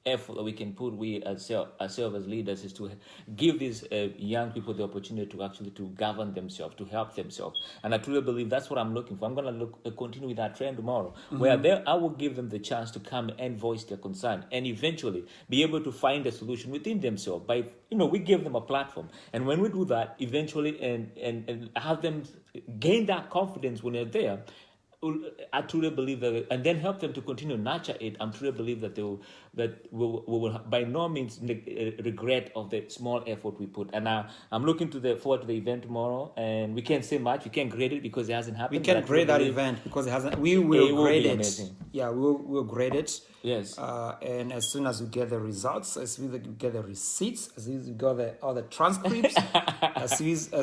Speaker 1: effort that we can put, we ourselves as leaders, is to give these young people the opportunity to govern themselves, to help themselves. And I truly believe that's what I'm looking for. I'm going to continue with that trend tomorrow, where I will give them the chance to come and voice their concern, and eventually be able to find a solution within themselves by, we give them a platform. And when we do that, eventually, and have them gain that confidence when they're there, I truly believe that, and then help them to continue to nurture it. I truly believe that we will by no means regret of the small effort we put. And I'm looking forward to the event tomorrow. And we can't say much. We can't grade it because it hasn't happened.
Speaker 2: We can't grade that event because it hasn't. We will grade it. Amazing. Yeah, we'll grade it.
Speaker 1: Yes.
Speaker 2: And as soon as we get the results, as soon as we get the receipts, as soon as we got all the transcripts, as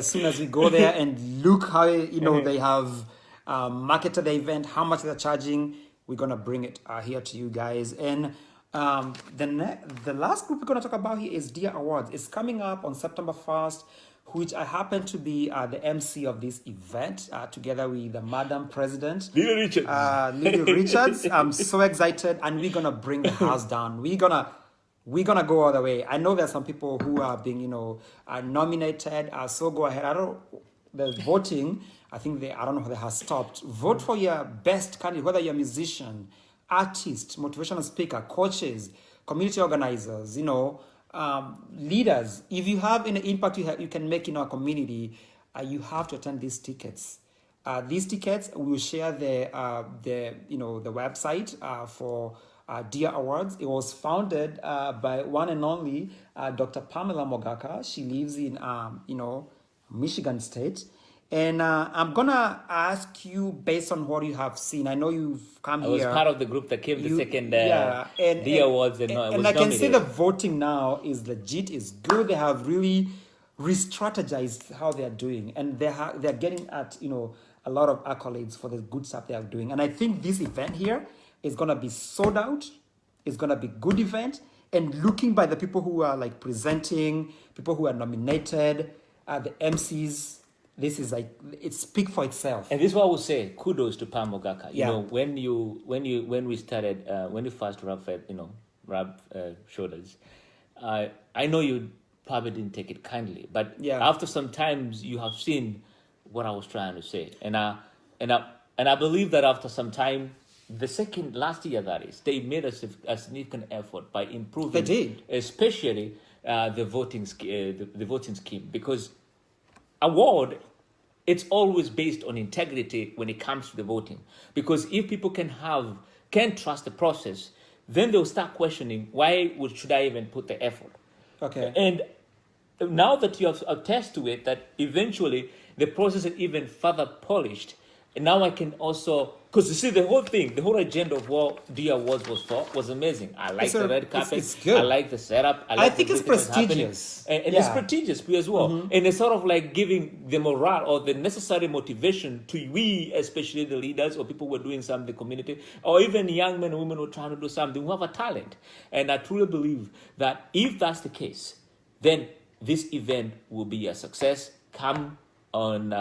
Speaker 2: soon as we go there and look how they have. Marketed the event, how much they're charging, we're gonna bring it here to you guys. And the last group we're gonna talk about here is Dear Awards. It's coming up on September 1st, which I happen to be the MC of this event, together with the Madam President,
Speaker 1: Little Richards.
Speaker 2: Little Richards. I'm so excited, and we're gonna bring the house down. We're gonna go all the way. I know there's some people who are being nominated. So go ahead. The voting, I think I don't know if they have stopped. Vote for your best candidate, whether you're a musician, artist, motivational speaker, coaches, community organizers, leaders, if you have an impact you can make in our community, you have to attend these tickets. These tickets, we will share the website for Dia Awards. It was founded by one and only Dr. Pamela Mogaka. She lives in Michigan State. And I'm gonna ask you based on what you have seen. I know you've come here.
Speaker 1: I was part of the group that came the second Dia Awards, and I
Speaker 2: can
Speaker 1: nominated.
Speaker 2: see the voting now is legit, is good. They have really re-strategized how they are doing, and they're getting at a lot of accolades for the good stuff they are doing. And I think this event here is gonna be sold out. It's gonna be good event, and looking by the people who are like presenting, people who are nominated, the MCs. This is like, it speaks for itself.
Speaker 1: And this is what I would say. Kudos to Pam Mogaka.
Speaker 2: Yeah.
Speaker 1: When we started, when you first rubbed shoulders, I know you probably didn't take it kindly, but after some times you have seen what I was trying to say, and I believe that after some time, last year that is, they made a significant effort by improving.
Speaker 2: They did,
Speaker 1: especially the voting scheme, because award, it's always based on integrity when it comes to the voting. Because if people can't trust the process, then they'll start questioning, should I even put the effort?
Speaker 2: Okay.
Speaker 1: And now that you have attested to it, that eventually the process is even further polished, and now I can also, because you see the whole agenda of what Dia Awards was amazing. I like the red carpet.
Speaker 2: It's good.
Speaker 1: I like the setup.
Speaker 2: I think it's prestigious.
Speaker 1: And it's prestigious as well. Mm-hmm. And it's sort of like giving the morale or the necessary motivation to we, especially the leaders or people who are doing something in the community, or even young men and women who are trying to do something, who have a talent. And I truly believe that if that's the case, then this event will be a success. Come on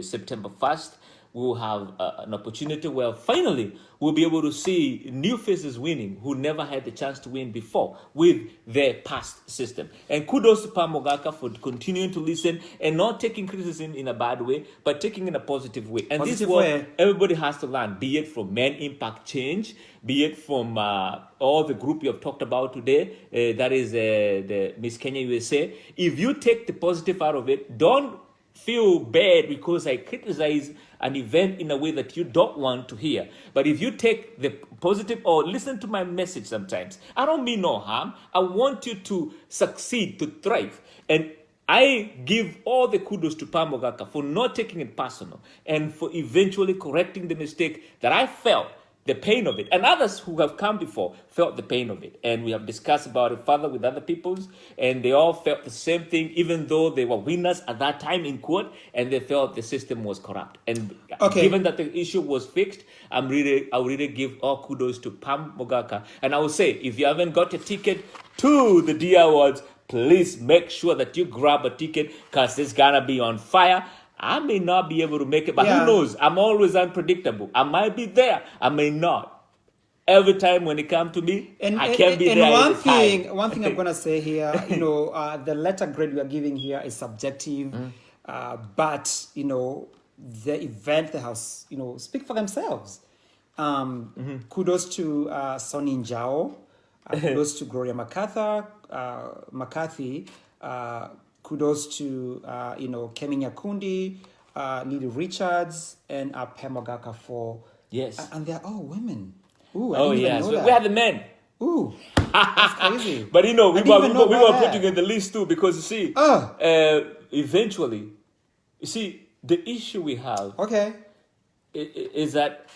Speaker 1: September 1st, we'll have an opportunity where finally we'll be able to see new faces winning who never had the chance to win before with their past system. And kudos to Pam Mogaka for continuing to listen and not taking criticism in a bad way, but taking it in a positive way. And this is what everybody has to learn, be it from Men Impact Change, be it from all the group you have talked about today, that is the Miss Kenya USA. If you take the positive out of it, don't feel bad because I criticize an event in a way that you don't want to hear. But if you take the positive or listen to my message sometimes, I don't mean no harm. I want you to succeed, to thrive. And I give all the kudos to Pam Mogaka for not taking it personal and for eventually correcting the mistake that I felt the pain of it. And others who have come before felt the pain of it. And we have discussed about it further with other peoples, and they all felt the same thing, even though they were winners at that time in court, and they felt the system was corrupt. And given that the issue was fixed, I really give all kudos to Pam Mogaka. And I will say, if you haven't got a ticket to the Dia Awards, please make sure that you grab a ticket, because it's gonna be on fire. I may not be able to make it, but who knows? I'm always unpredictable. I might be there, I may not. Every time when it comes to me, I can't be there.
Speaker 2: And one thing I'm gonna say here, the letter grade we are giving here is subjective, but the event, the house, speak for themselves. Kudos to Sonny Njao, kudos to Gloria McCarthy. Kudos to Kemi Nyakundi, Lily Richards, and Pam Mogaka for and they're all women. Ooh, I didn't even know that.
Speaker 1: We had the men.
Speaker 2: Ooh, that's crazy.
Speaker 1: But we were putting in the list too, because you see, eventually, the issue we have is that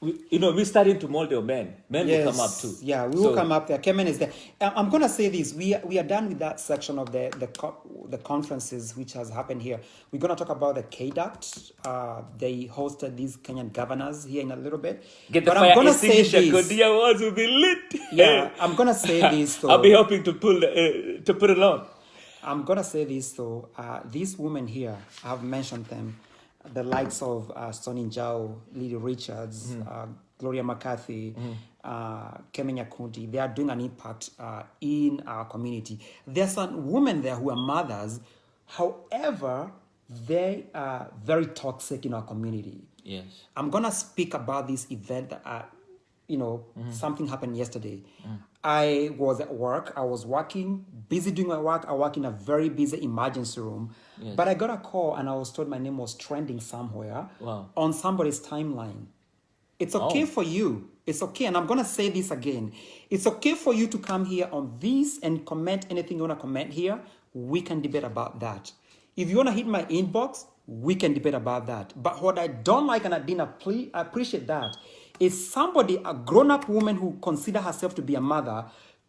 Speaker 1: we're starting to model men. Men will come up too.
Speaker 2: Yeah, we will come up there. Kemen is there. I'm going to say this. We are done with that section of the conferences which has happened here. We're going to talk about the KDACT. They hosted these Kenyan governors here in a little bit.
Speaker 1: Get the fire extinguisher because the awards will be lit.
Speaker 2: Yeah, I'm going to say this. Though.
Speaker 1: I'll be helping to put it on.
Speaker 2: I'm going to say this though. These women here, I have mentioned them. The likes of Sonny Njao, Lily Richards, Gloria McCarthy, Kemi Nyakundi, they are doing an impact in our community. There are some women there who are mothers, however, they are very toxic in our community.
Speaker 1: Yes.
Speaker 2: I'm going to speak about this event that something happened yesterday. I was at work. I was working, busy doing my work. I work in a very busy emergency room.
Speaker 1: Yes.
Speaker 2: But I got a call and I was told my name was trending somewhere on somebody's timeline. It's okay for you. It's okay. And I'm going to say this again. It's okay for you to come here on this and comment anything you want to comment here. We can debate about that. If you want to hit my inbox, we can debate about that. But what I don't like, and I didn't appreciate that, is somebody, a grown-up woman who considers herself to be a mother,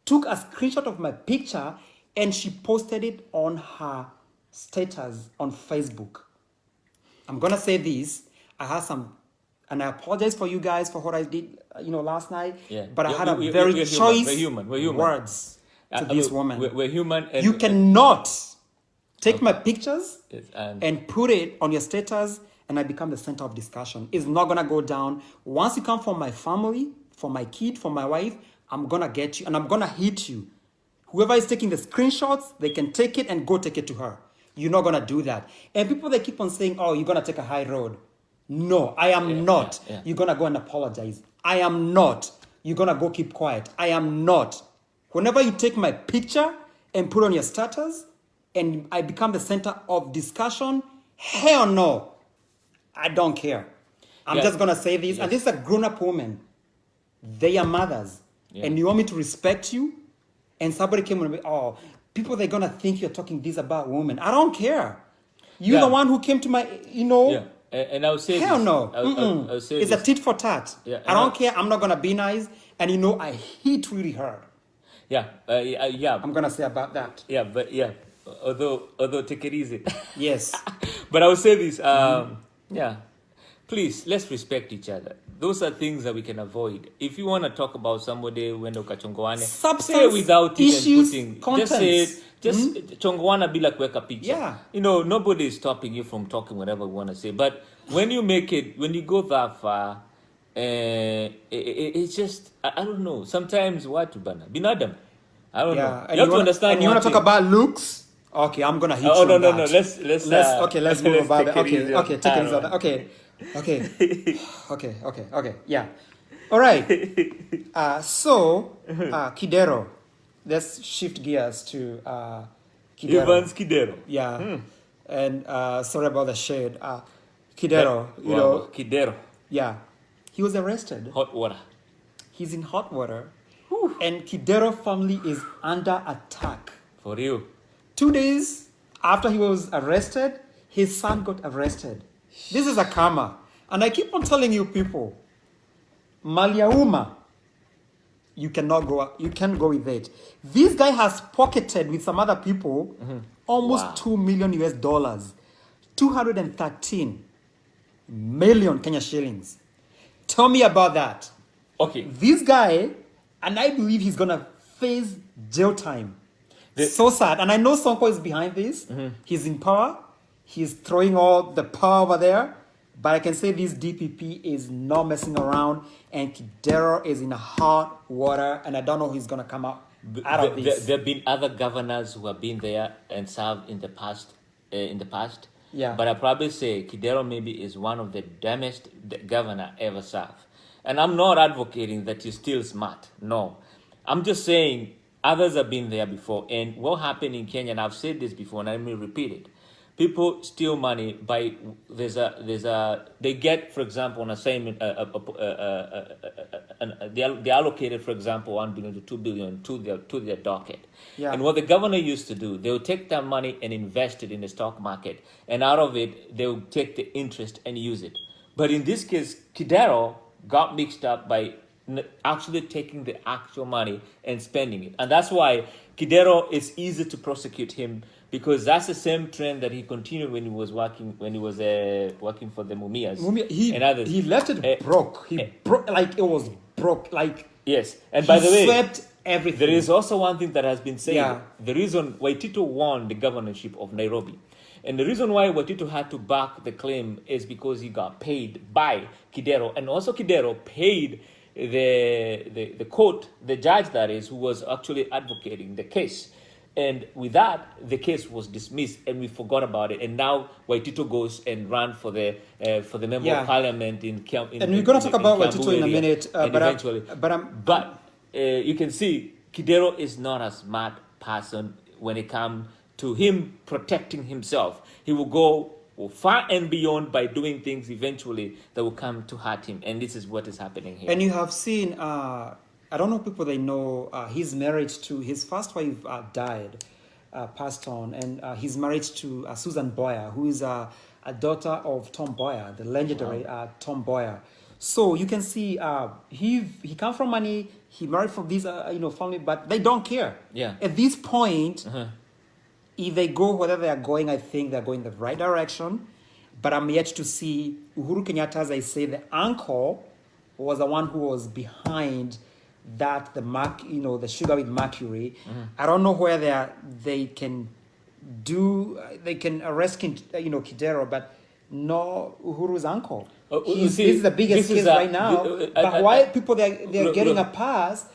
Speaker 2: took a screenshot of my picture and she posted it on her status on Facebook. I'm going to say this. I had some, and I apologize for you guys for what I did, last night.
Speaker 1: Yeah.
Speaker 2: But I had a very choice
Speaker 1: we're human.
Speaker 2: words to this woman.
Speaker 1: We're human. And
Speaker 2: you cannot take my pictures and put it on your status and I become the center of discussion. It's not going to go down. Once you come from my family, for my kid, for my wife, I'm going to get you and I'm going to hit you. Whoever is taking the screenshots, they can take it and go take it to her. You're not going to do that. And people, they keep on saying, oh, you're going to take a high road. No, I am not. You're going to go and apologize. I am not. You're going to go keep quiet. I am not. Whenever you take my picture and put on your status and I become the center of discussion, hell no. I don't care. I'm just going to say this. And this is a grown-up woman. They are mothers. And you want me to respect you? And somebody came and be, oh, people, they're going to think you're talking this about women. I don't care. You're the one who came to my,
Speaker 1: And I would say
Speaker 2: hell
Speaker 1: this.
Speaker 2: no.
Speaker 1: I'll say
Speaker 2: it's
Speaker 1: this.
Speaker 2: a tit for tat. I don't care. I'm not going to be nice. And I hit really hard. I'm going to say about that.
Speaker 1: Although take it easy.
Speaker 2: Yes.
Speaker 1: But I would say this. Please, let's respect each other. Those are things that we can avoid. If you want to talk about somebody when ukachongoane, say it without
Speaker 2: issues,
Speaker 1: even putting.
Speaker 2: contents.
Speaker 1: Just say it. Just chongoana bila kuweka picture.
Speaker 2: Yeah.
Speaker 1: Nobody is stopping you from talking whatever you want to say. But when you go that far, it's just I don't know. Sometimes what bana binadam. I don't know.
Speaker 2: You have to understand. And you want to talk about looks? Okay, I'm gonna hit you.
Speaker 1: Oh no.
Speaker 2: Let's move about that. Okay, take it easy. Okay. Yeah. All right. Kidero. Let's shift gears to Kidero.
Speaker 1: Evans Kidero.
Speaker 2: Yeah. And sorry about the shade. Kidero.
Speaker 1: Kidero.
Speaker 2: Yeah. He was arrested.
Speaker 1: Hot water.
Speaker 2: He's in hot water. Whew. And Kidero family is under attack.
Speaker 1: For you.
Speaker 2: 2 days after he was arrested, his son got arrested. This is a karma. And I keep on telling you people, Maliauma, you can't go with it. This guy has pocketed with some other people almost $2 million US, 213 million Kenya shillings. Tell me about that.
Speaker 1: Okay.
Speaker 2: This guy, and I believe he's gonna face jail time. So sad. And I know Sonko is behind this. He's in power. He's throwing all the power over there. But I can say this DPP is not messing around. And Kidero is in hot water. And I don't know who's going to come out of this.
Speaker 1: There have been other governors who have been there and served in the past.
Speaker 2: Yeah.
Speaker 1: But I probably say Kidero maybe is one of the dumbest governor ever served. And I'm not advocating that he's still smart. No. I'm just saying others have been there before. And what happened in Kenya, and I've said this before, and let me repeat it. People steal money by they get, for example, an assignment. They allocated, for example, 1 billion to 2 billion to their docket.
Speaker 2: Yeah.
Speaker 1: And what the governor used to do, they would take that money and invest it in the stock market, and out of it, they would take the interest and use it. But in this case, Kidero got mixed up by actually taking the actual money and spending it, and that's why Kidero is easy to prosecute him. Because that's the same trend that he continued when he was working for the Mumias.
Speaker 2: He left it broke. He broke like it was broke. Like
Speaker 1: yes. And by the way,
Speaker 2: swept everything.
Speaker 1: There is also one thing that has been said.
Speaker 2: Yeah.
Speaker 1: The reason Waitito won the governorship of Nairobi, and the reason why Waitito had to back the claim is because he got paid by Kidero, and also Kidero paid the court, the judge that is, who was actually advocating the case. And with that, the case was dismissed, and we forgot about it. And now Waitito goes and ran for the member of parliament in
Speaker 2: and we're going to talk about Waitito in a minute.
Speaker 1: But you can see Kidero is not a smart person when it comes to him protecting himself. He will go far and beyond by doing things eventually that will come to hurt him. And this is what is happening here.
Speaker 2: And you have seen, I don't know people they know, he's married to, his first wife died, passed on, and he's married to Susan Boyer, who is a daughter of Tom Boyer, the legendary Tom Boyer. So you can see he comes from money, he married from this family, but they don't care.
Speaker 1: Yeah.
Speaker 2: At this point, if they go wherever they are going, I think they're going the right direction. But I'm yet to see Uhuru Kenyatta, as I say, the uncle was the one who was behind that, the sugar with mercury. I don't know where they can arrest Kidero, but no Uhuru's uncle. He's the biggest case right now. But why people they're getting a pass?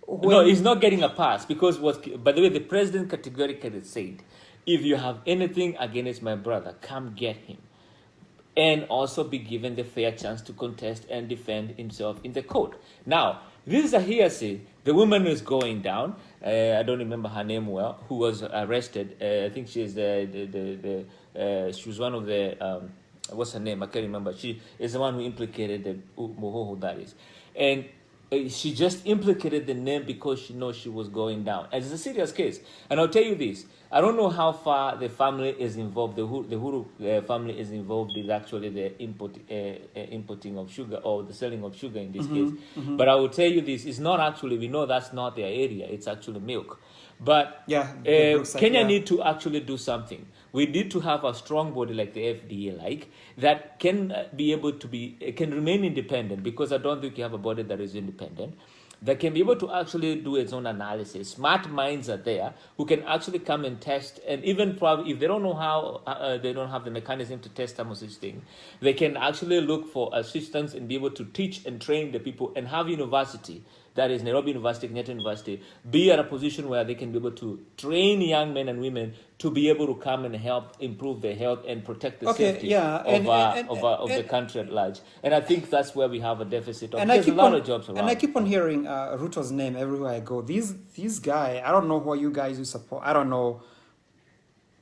Speaker 1: No, he's not getting a pass because by the way, the president categorically said, if you have anything against my brother, come get him. And also be given the fair chance to contest and defend himself in the court. Now, this is a hearsay. The woman is going down. I don't remember her name well. Who was arrested? I think she is she was one of the what's her name? I can't remember. She is the one who implicated the Mohoho, that is, and she just implicated the name because she knows she was going down. And it's a serious case. And I'll tell you this. I don't know how far the family is involved. The Huru family is involved in actually the importing of sugar or the selling of sugar in this case. But I will tell you this. It's not actually, we know that's not their area. It's actually milk. But Kenya need to actually do something. We need to have a strong body like the FDA, that can be able to can remain independent, because I don't think you have a body that is independent, that can be able to actually do its own analysis. Smart minds are there who can actually come and test, and even probably if they don't know how, they don't have the mechanism to test some of such things, they can actually look for assistance and be able to teach and train the people and have university, that is Nairobi University, Kenyatta University, be at a position where they can be able to train young men and women to be able to come and help improve their health and protect the safety of the country at large. And I think that's where we have a deficit of. There's a lot of jobs around.
Speaker 2: And I keep on hearing Ruto's name everywhere I go. This guy, I don't know who you guys who support. I don't know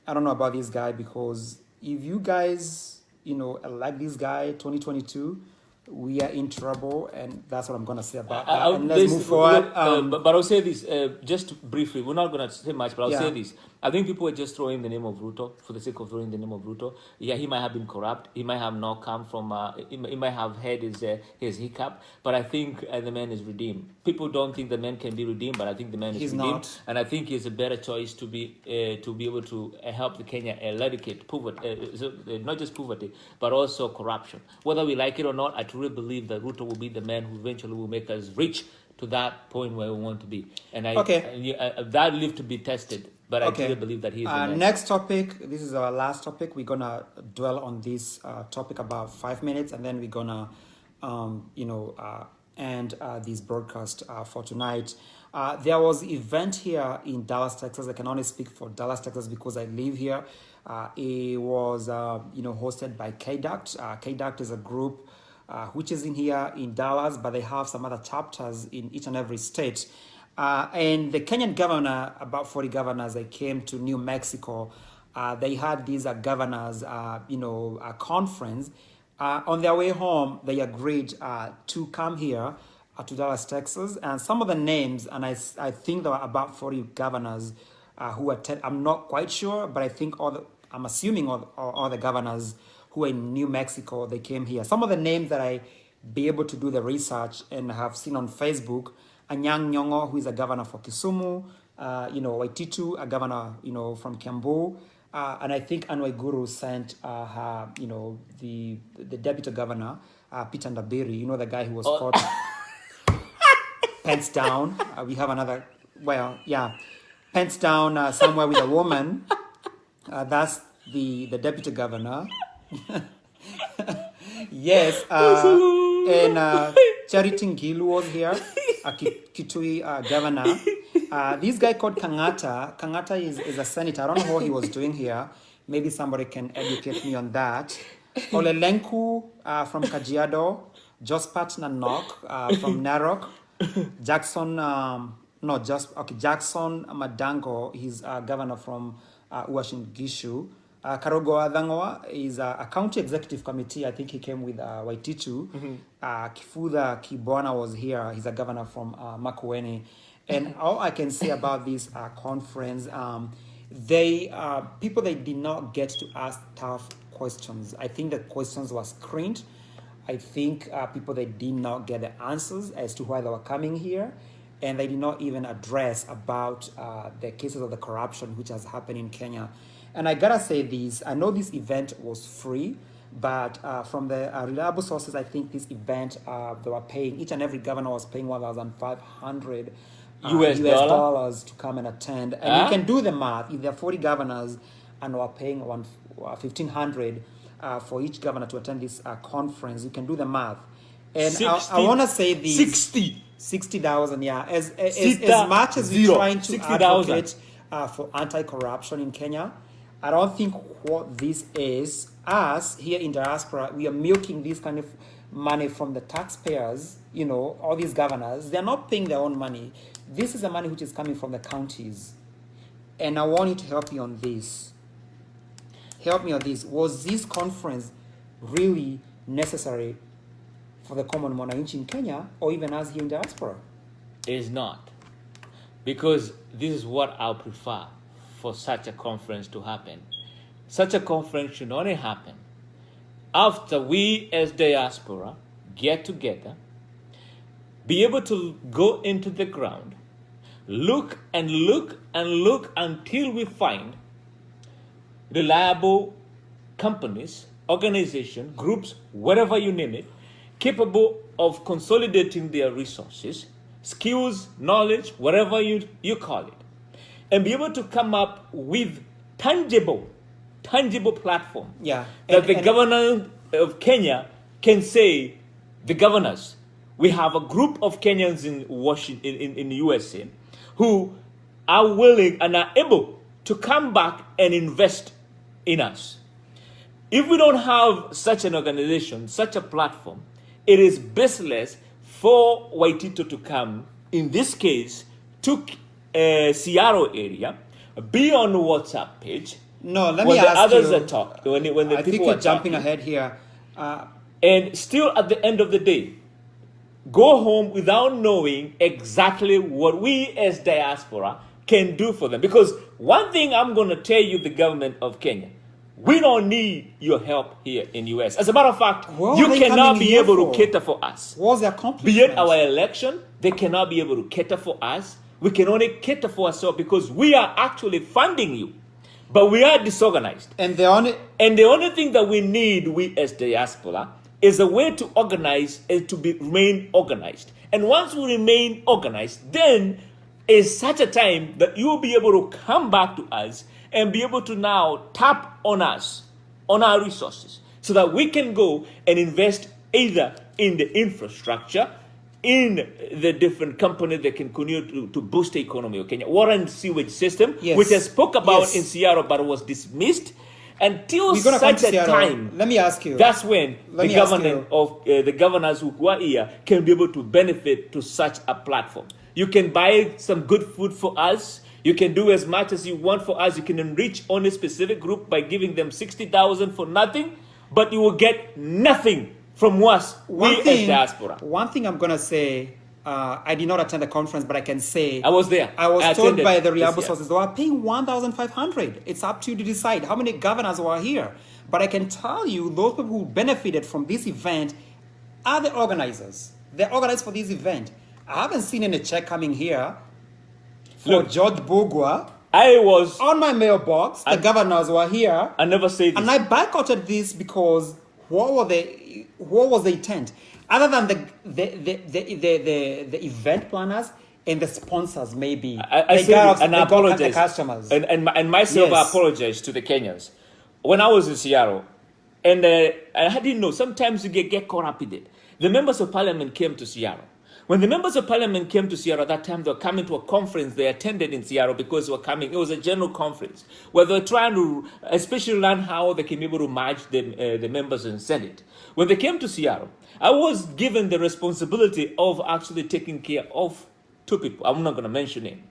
Speaker 2: about this guy, because if you guys, like this guy, 2022, we are in trouble, and that's what I'm going to say about that. And let's move forward.
Speaker 1: But I'll say this, just briefly. We're not going to say much, but I'll say this. I think people are just throwing the name of Ruto for the sake of throwing the name of Ruto. Yeah, he might have been corrupt. He might have not come from, he might have had his hiccup, but I think the man is redeemed. People don't think the man can be redeemed, but I think the man is redeemed. Not. And I think he's a better choice to be able to help the Kenya eradicate poverty, not just poverty, but also corruption. Whether we like it or not, I truly believe that Ruto will be the man who eventually will make us rich to that point where we want to be. And that live to be tested. But I truly believe that he is the man. Next
Speaker 2: topic. This is our last topic. We're gonna dwell on this topic about 5 minutes, and then we're gonna, end this broadcast for tonight. There was an event here in Dallas, Texas. I can only speak for Dallas, Texas, because I live here. It was, hosted by KDUCT. KDUCT is a group which is in here in Dallas, but they have some other chapters in each and every state. And the Kenyan governor, about 40 governors, they came to New Mexico. They had these governors, conference. On their way home, they agreed to come here to Dallas, Texas. And some of the names, and I think there were about 40 governors who attended. I'm not quite sure, but I think I'm assuming all the governors who are in New Mexico, they came here. Some of the names that I be able to do the research and have seen on Facebook: Anyang' Nyong'o, who is a governor for Kisumu, Waititu, a governor, from Kiambu, and I think Ann Waiguru sent her, the deputy governor, Peter Ndabiri, the guy who was caught pants down. We have another, pants down somewhere with a woman. That's the deputy governor. Yes, and Charity Ngilu was here, a Kitui governor, This guy called Kangata. Kangata is a senator. I don't know what he was doing here. Maybe somebody can educate me on that. Olelenku from Kajiado. Jospat Nanok from Narok. Jackson, Jackson Madango. He's governor from Uasin Gishu. Karogo Adhangoa is a county executive committee. I think he came with Waititu. Kifuda Kibwana was here. He's a governor from Makueni. And all I can say about this conference, people they did not get to ask tough questions. I think the questions were screened. I think people they did not get the answers as to why they were coming here, and they did not even address about the cases of the corruption which has happened in Kenya. And I gotta say this, I know this event was free, but from the reliable sources, I think this event, they were paying, each and every governor was paying $1,500 US dollars to come and attend. And you can do the math. If there are 40 governors and we're paying $1,500 for each governor to attend this conference, you can do the math. And I want to say this. 60,000, yeah. As much as we're trying to advocate for anti-corruption in Kenya, I don't think what this is, us here in diaspora, we are milking this kind of money from the taxpayers, all these governors. They're not paying their own money. This is the money which is coming from the counties. And I want you to help me on this. Help me on this. Was this conference really necessary for the common mwananchi in Kenya or even us here in diaspora?
Speaker 1: It is not. Because this is what I prefer for such a conference to happen. Such a conference should only happen after we as diaspora get together, be able to go into the ground, look and look and look until we find reliable companies, organizations, groups, whatever you name it, capable of consolidating their resources, skills, knowledge, whatever you call it, and be able to come up with tangible platform that the governor of Kenya can say, the governors, we have a group of Kenyans in Washington, in the USA, who are willing and are able to come back and invest in us. If we don't have such an organization, such a platform, it is baseless for Waitito to come, in this case, to Seattle area, be on the WhatsApp page.
Speaker 2: No, let me ask you.
Speaker 1: When the others are talking, when the people are
Speaker 2: think you're jumping ahead here.
Speaker 1: And still, at the end of the day, go home without knowing exactly what we as diaspora can do for them. Because one thing I'm going to tell you, the government of Kenya, we don't need your help here in U.S. As a matter of fact, you cannot be able to cater for us.
Speaker 2: What's the accomplishment?
Speaker 1: Be it our election, they cannot be able to cater for us. We can only cater for ourselves because we are actually funding you. But we are disorganized. And the only thing that we need, we as diaspora, is a way to organize and to remain organized. And once we remain organized, then is such a time that you will be able to come back to us and be able to now tap on us, on our resources, so that we can go and invest either in the infrastructure, in the different companies that can continue to boost the economy of Kenya. Water and sewage system, which I spoke about in Seattle, but was dismissed. Until such a time,
Speaker 2: let me ask you.
Speaker 1: That's when the governors who are here can be able to benefit to such a platform. You can buy some good food for us. You can do as much as you want for us. You can enrich only a specific group by giving them 60,000 for nothing, but you will get nothing from us, as diaspora.
Speaker 2: One thing I'm going to say, I did not attend the conference, but I can say...
Speaker 1: I was there.
Speaker 2: I was told by the reliable sources, they were paying $1,500. It's up to you to decide how many governors were here. But I can tell you, those people who benefited from this event are the organizers. They organized for this event. I haven't seen any check coming here for George Bugwa.
Speaker 1: I was...
Speaker 2: On my mailbox, the governors were here.
Speaker 1: I never said this.
Speaker 2: And I boycotted this because what was the intent? Other than the event planners and the sponsors, maybe.
Speaker 1: I said and I apologize.
Speaker 2: The customers.
Speaker 1: And myself, I apologize to the Kenyans. When I was in Seattle, and I didn't know, sometimes you get caught up in it. The members of parliament came to Seattle. When the members of parliament came to Seattle at that time, they were coming to a conference they attended in Seattle because they were coming. It was a general conference where they were trying to especially learn how they can be able to manage the members in Senate. When they came to Seattle, I was given the responsibility of actually taking care of two people. I'm not going to mention him.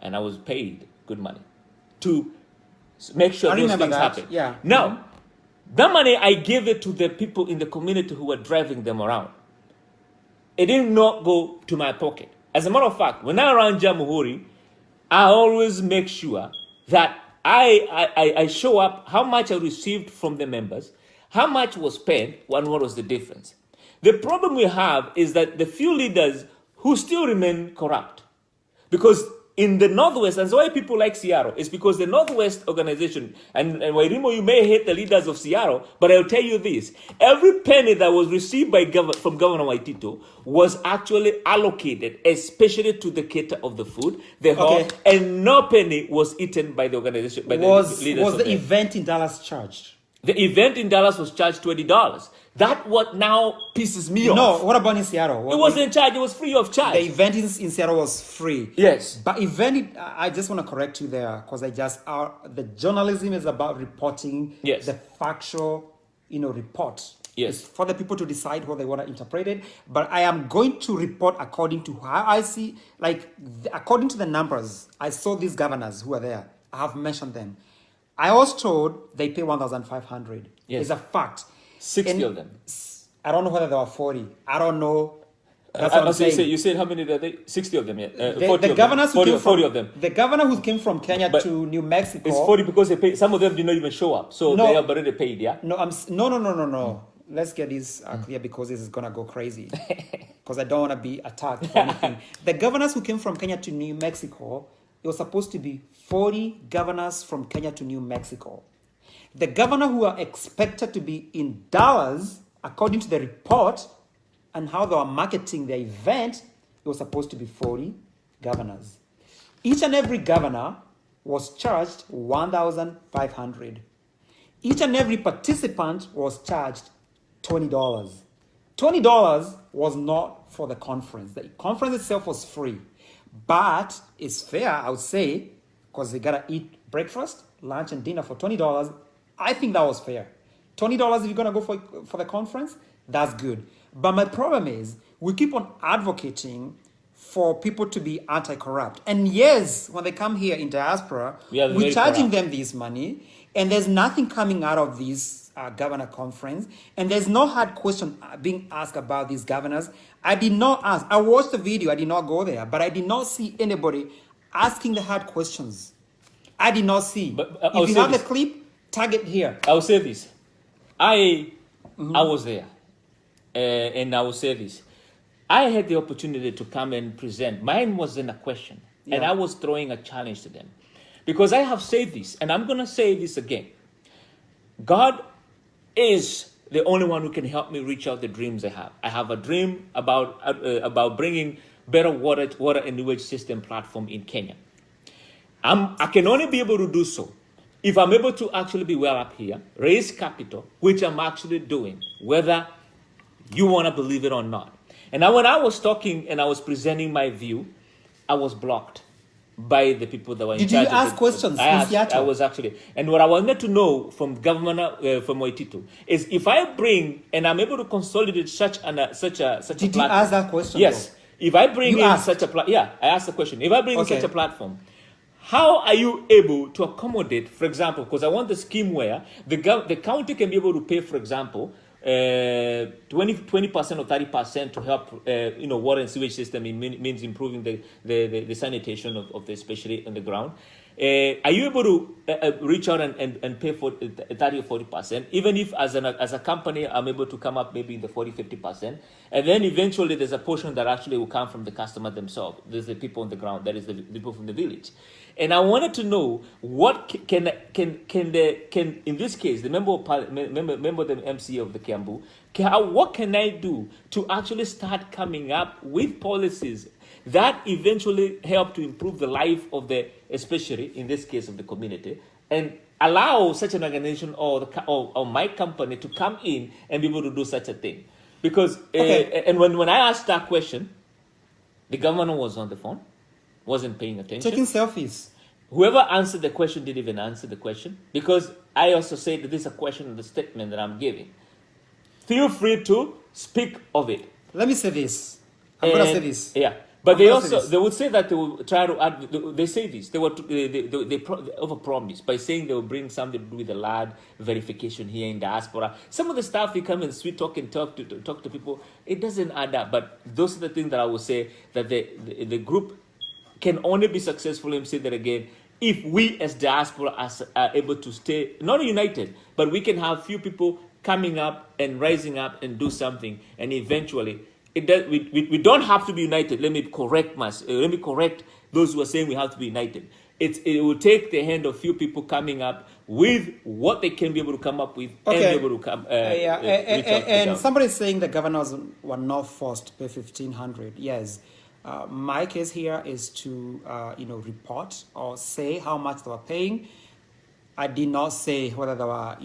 Speaker 1: And I was paid good money to make sure those things happen.
Speaker 2: Yeah.
Speaker 1: Now, that money, I gave it to the people in the community who were driving them around. It did not go to my pocket. As a matter of fact, when I run Jamhuri, I always make sure that I show up how much I received from the members, how much was spent, and what was the difference. The problem we have is that the few leaders who still remain corrupt. Because in the Northwest, and that's why people like Seattle, is because the Northwest organization, and Wairimo, you may hate the leaders of Seattle, but I'll tell you this, every penny that was received from Governor Waitito was actually allocated, especially to the cater of the food, the hall, and no penny was eaten by the organization, by the leaders.
Speaker 2: Was the event in Dallas charged?
Speaker 1: The event in Dallas was charged $20. That what now pisses me off.
Speaker 2: No, what about in Seattle?
Speaker 1: It wasn't charged, it was free of charge.
Speaker 2: The event in Seattle was free.
Speaker 1: Yes.
Speaker 2: But I just want to correct you there because the journalism is about reporting the factual, report.
Speaker 1: Yes.
Speaker 2: It's for the people to decide how they want to interpret it. But I am going to report according to how I see, according to the numbers. I saw these governors who are there. I have mentioned them. I was told they pay $1,500.
Speaker 1: Yes.
Speaker 2: It's a fact.
Speaker 1: 60 of them.
Speaker 2: I don't know whether there were 40. I don't know. That's
Speaker 1: what I'm saying. You said how many are they? 60 of them, yeah. 40 of them. 40 of them.
Speaker 2: The governor who came from Kenya to New Mexico.
Speaker 1: It's 40 because they pay. Some of them did not even show up. So they have already paid, yeah?
Speaker 2: No. Let's get this clear because this is going to go crazy. Because I don't want to be attacked or anything. The governors who came from Kenya to New Mexico, it was supposed to be 40 governors from Kenya to New Mexico. The governor who are expected to be in Dallas, according to the report and how they were marketing the event, it was supposed to be 40 governors. Each and every governor was charged $1,500. Each and every participant was charged $20. $20 was not for the conference. The conference itself was free. But it's fair, I would say, because they gotta eat breakfast, lunch, and dinner for $20. I think that was fair. $20 if you're gonna go for the conference, that's good. But my problem is we keep on advocating for people to be anti-corrupt. And yes, when they come here in diaspora, we're charging them this money, and there's nothing coming out of this governor conference, and there's no hard question being asked about these governors. I did not ask. I watched the video. I did not go there, but I did not see anybody asking the hard questions. I did not see.
Speaker 1: But
Speaker 2: if you have the clip, tag it here.
Speaker 1: I'll say this. I was there, and I will say this. I had the opportunity to come and present. Mine wasn't a question, and I was throwing a challenge to them. Because I have said this, and I'm going to say this again. God is the only one who can help me reach out the dreams I have. I have a dream about bringing better water and sewage system platform in Kenya. I can only be able to do so if I'm able to actually be well up here, raise capital, which I'm actually doing, whether you want to believe it or not. And now when I was talking and I was presenting my view, I was blocked by the people that were in charge.
Speaker 2: Did you ask questions in Seattle?
Speaker 1: I was actually. And what I wanted to know from Governor from Waitito is if I bring and I'm able to consolidate such a platform.
Speaker 2: Did you ask that question?
Speaker 1: Yes.
Speaker 2: Though?
Speaker 1: If I bring in such a platform, I asked the question. If I bring in such a platform, how are you able to accommodate, for example, because I want the scheme where the county can be able to pay, for example, 20% or 30% to help water and sewage system means improving the sanitation of the, especially on the ground. Are you able to reach out and pay for 30 or 40%, even if as a company I'm able to come up maybe in the 40-50%, and then eventually there's a portion that actually will come from the customer themselves. There's the people on the ground, that is the people from the village. And I wanted to know what can in this case the member the MC of the Kiambu, what can I do to actually start coming up with policies that eventually help to improve the life of the, especially in this case of the community, and allow such an organization or my company to come in and be able to do such a thing. Because and when I asked that question, The governor was on the phone, wasn't paying attention.
Speaker 2: Taking selfies.
Speaker 1: Whoever answered the question didn't even answer the question, because I also said that this is a question of the statement that I'm giving. Feel free to speak of it.
Speaker 2: Let me say this. I'm going to say this.
Speaker 1: Yeah. But they would say that they will try to add, they say this, they overpromise by saying they will bring something to do with the land verification here in diaspora. Some of the stuff they come and sweet talk and talk to people, it doesn't add up. But those are the things that I would say that the group can only be successful, let me say that again, if we as diaspora are able to stay, not united, but we can have few people coming up and rising up and do something, and eventually, we don't have to be united. Let me correct those who are saying we have to be united. It will take the hand of few people coming up with what they can be able to come up with and be able to come.
Speaker 2: And somebody is saying the governors were not forced to pay 1,500. Yes, my case here is to report or say how much they were paying. I did not say whether they were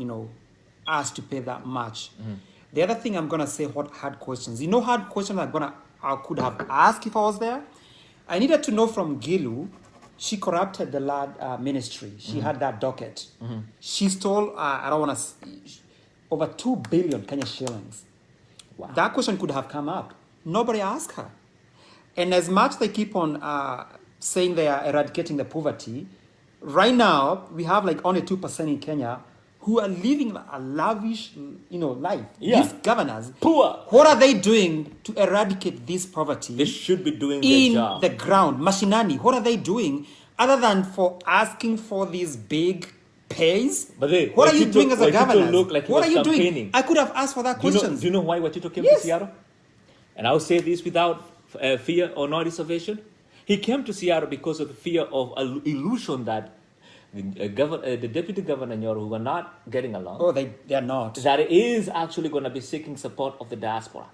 Speaker 2: asked to pay that much. Mm-hmm. The other thing I'm going to say, what hard questions. Hard questions I could have asked if I was there. I needed to know from Gilu, she corrupted the lad ministry. She had that docket. Mm-hmm. She stole, over 2 billion Kenya shillings. Wow. That question could have come up. Nobody asked her. And as much they keep on saying they are eradicating the poverty, right now, we have only 2% in Kenya who are living a lavish, life.
Speaker 1: Yeah.
Speaker 2: These governors,
Speaker 1: poor.
Speaker 2: What are they doing to eradicate this poverty?
Speaker 1: They should be doing their job.
Speaker 2: In the ground, machinani. What are they doing other than for asking for these big pays?
Speaker 1: But
Speaker 2: what are you doing as a governor?
Speaker 1: What are you
Speaker 2: doing? I could have asked for that question.
Speaker 1: Do you know why Watito came to Seattle? And I'll say this without fear or no reservation. He came to Seattle because of the fear of an illusion that the deputy governor Nyoro, who are not getting along.
Speaker 2: Oh, they are not.
Speaker 1: That is actually going to be seeking support of the diaspora.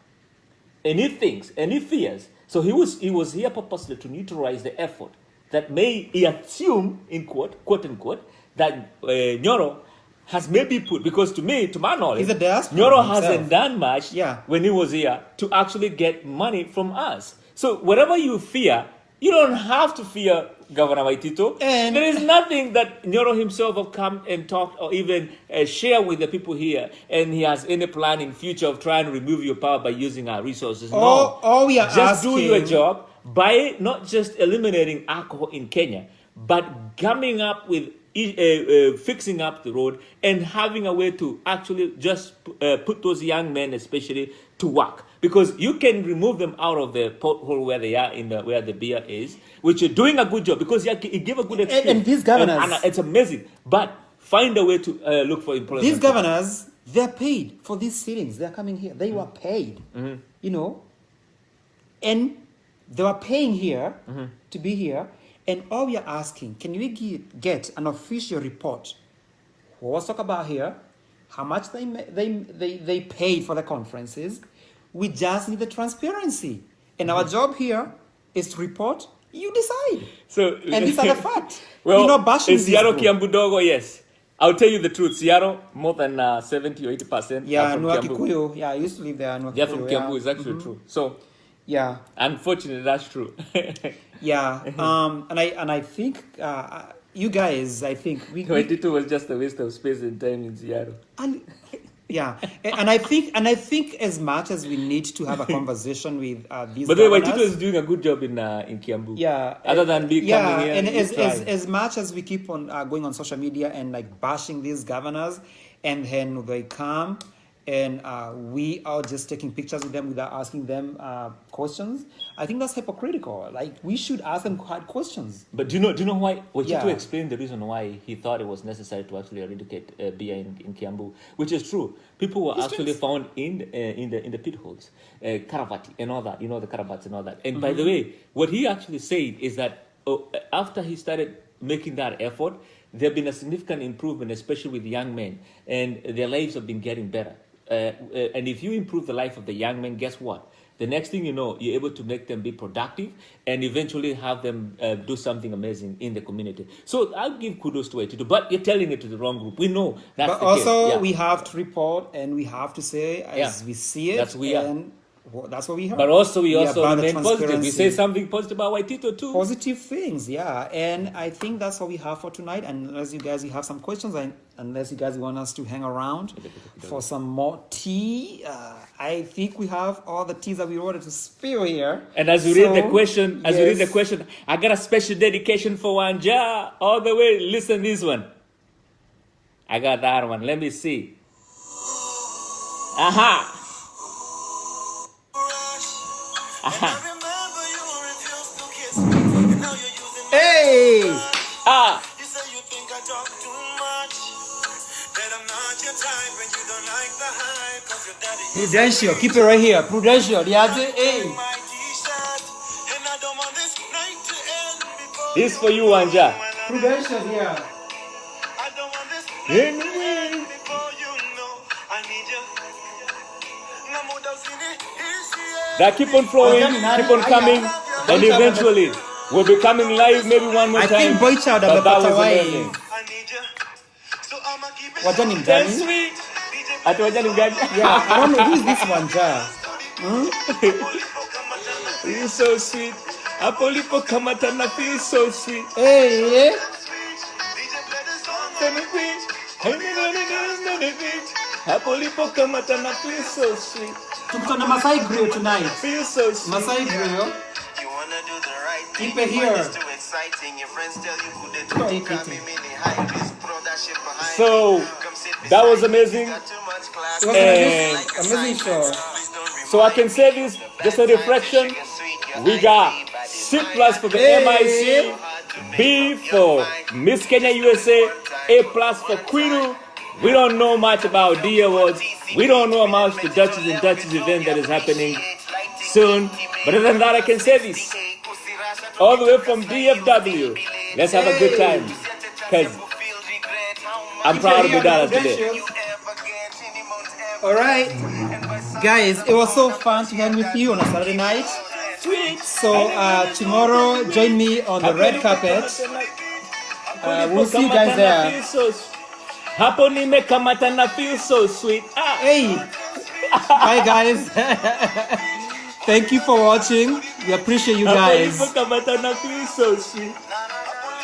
Speaker 1: And he thinks, and he fears. So he was here purposely to neutralize the effort that he assume, in quote unquote, that Nyoro has maybe put, because to my knowledge, Nyoro hasn't done much when he was here to actually get money from us. So whatever you fear, you don't have to fear Governor Waitito. And there is nothing that Nyoro himself have come and talked or even share with the people here, and he has any plan in future of trying to remove your power by using our resources.
Speaker 2: All we are
Speaker 1: just do your job by not just eliminating alcohol in Kenya, but coming up with fixing up the road and having a way to actually just put those young men especially to work. Because you can remove them out of the pothole where they are, where the beer is, which you're doing a good job because you give a good experience.
Speaker 2: And these governors...
Speaker 1: And it's amazing. But find a way to look for employment.
Speaker 2: These governors, they're paid for these sittings. They're coming here. They were paid, and they were paying here to be here. And all we are asking, can we get an official report? What's talk about here? How much they paid for the conferences? We just need the transparency. And our job here is to report. You decide. And these are the facts.
Speaker 1: Well, in Seattle, Kiambu Dogo, yes. I'll tell you the truth. Seattle, more than 70 or 80%.
Speaker 2: Yeah, are from Kiambu. Yeah, I used to live there.
Speaker 1: They're from Kiambu. It's actually true. So,
Speaker 2: yeah,
Speaker 1: unfortunately, that's true.
Speaker 2: Yeah, and I think you guys, I think
Speaker 1: it was just a waste of space and time in Seattle.
Speaker 2: Yeah, and I think as much as we need to have a conversation with these.
Speaker 1: But Waitito is doing a good job in Kiambu.
Speaker 2: Yeah,
Speaker 1: other than coming here.
Speaker 2: And as much as we keep on going on social media and bashing these governors, and then they come and we are just taking pictures with them without asking them questions. I think that's hypocritical. We should ask them hard questions.
Speaker 1: But do you know why? Wachito explained the reason why he thought it was necessary to actually eradicate beer in Kiambu, which is true. People were actually found in the pit holes, Karavati and all that. The Karavats and all that. And by the way, what he actually said is that after he started making that effort, there have been a significant improvement, especially with young men, and their lives have been getting better. And if you improve the life of the young men, guess what? The next thing you know, you're able to make them be productive and eventually have them do something amazing in the community. So I'll give kudos to it, but you're telling it to the wrong group. We know that's
Speaker 2: but
Speaker 1: the
Speaker 2: also
Speaker 1: case.
Speaker 2: We have to report and we have to say as we see it.
Speaker 1: That's we are.
Speaker 2: Well, that's what we heard.
Speaker 1: But also we
Speaker 2: Yeah,
Speaker 1: also
Speaker 2: about the
Speaker 1: remain positive. We
Speaker 2: transparency.
Speaker 1: say something positive about Waitito too.
Speaker 2: Positive things, yeah. And I think that's all we have for tonight. And unless you guys have some questions, and unless you guys want us to hang around for some more tea, I think we have all the teas that we wanted to spill here.
Speaker 1: And as we read the question, I got a special dedication for Wanja all the way. Listen this one. I got that one. Let me see. Aha. Aha.
Speaker 2: Hey!
Speaker 1: Ah.
Speaker 3: You say you think I talk too much. That I'm not your type and you don't like the hype. Cause your daddy
Speaker 2: Prudential, keep it right here. Prudential, yeah. Hey!
Speaker 3: my t-shirt. And I don't want this night to end before
Speaker 1: This for you, Wanja.
Speaker 2: Prudential, yeah.
Speaker 3: I don't want this night to end before you know I need you. No more doubts in it.
Speaker 1: That keep on flowing, keep on coming, and eventually we'll be coming live maybe one more
Speaker 2: I
Speaker 1: time.
Speaker 2: think Boy Child
Speaker 1: But that was
Speaker 2: amepata wai.
Speaker 1: amazing.
Speaker 3: I need you. So I'ma keep it
Speaker 2: Wajani
Speaker 1: That's
Speaker 2: mgani?
Speaker 1: sweet. Ati wajani mgani?
Speaker 2: Yeah, I don't know who's this one, ja.
Speaker 1: You're so sweet. Hapo ulipo kamata na feel so sweet.
Speaker 2: Hey!
Speaker 1: Hapo ulipo kamata na feel so sweet.
Speaker 2: Tukutana Masai Grill tonight.
Speaker 1: Feel so sweet.
Speaker 2: Masai Grill.
Speaker 3: You wanna do the right thing.
Speaker 2: Keep it here.
Speaker 3: It's too exciting. Your friends tell you who they
Speaker 2: Keep
Speaker 3: do.
Speaker 2: it
Speaker 3: Come
Speaker 2: here.
Speaker 3: mini high. Please throw that shit behind.
Speaker 1: So
Speaker 3: Come sit
Speaker 1: that was
Speaker 3: beside me.
Speaker 1: amazing.
Speaker 3: Got too much class.
Speaker 2: It was
Speaker 1: And
Speaker 2: an amazing show.
Speaker 3: Please don't
Speaker 1: so I can say this, just a reflection. We got C+ for the MIC, B for Miss Kenya USA, A+ for Quiru. We don't know much about D Awards. We don't know much the Duchess and Duchess event that is happening soon. But other than that, I can say this. All the way from DFW, let's have a good time. Because I'm proud to be Dallas today.
Speaker 2: Alright. Guys, it was so fun to hang with you on a Saturday night.
Speaker 1: Sweet.
Speaker 2: So tomorrow, join me on the red carpet. We'll see you guys there.
Speaker 1: Hapo nimekamata na feel so sweet. Ah.
Speaker 2: Hey! Bye, guys. Thank you for watching. We appreciate you
Speaker 1: Hapo
Speaker 2: guys.
Speaker 1: nimekamata na feel so sweet.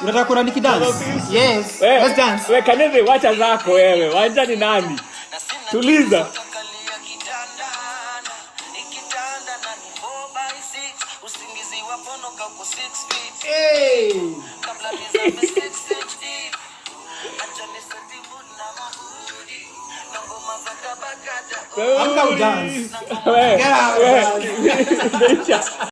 Speaker 2: Unataka kuna Niki dance? Yes.
Speaker 1: Wewe,
Speaker 2: Let's dance.
Speaker 1: wewe kaneze wacha zako wewe. Wanja ni nani? Tuliza.
Speaker 2: Hey! I'm gonna dance.
Speaker 1: Wewe,
Speaker 2: Get out,
Speaker 1: wewe.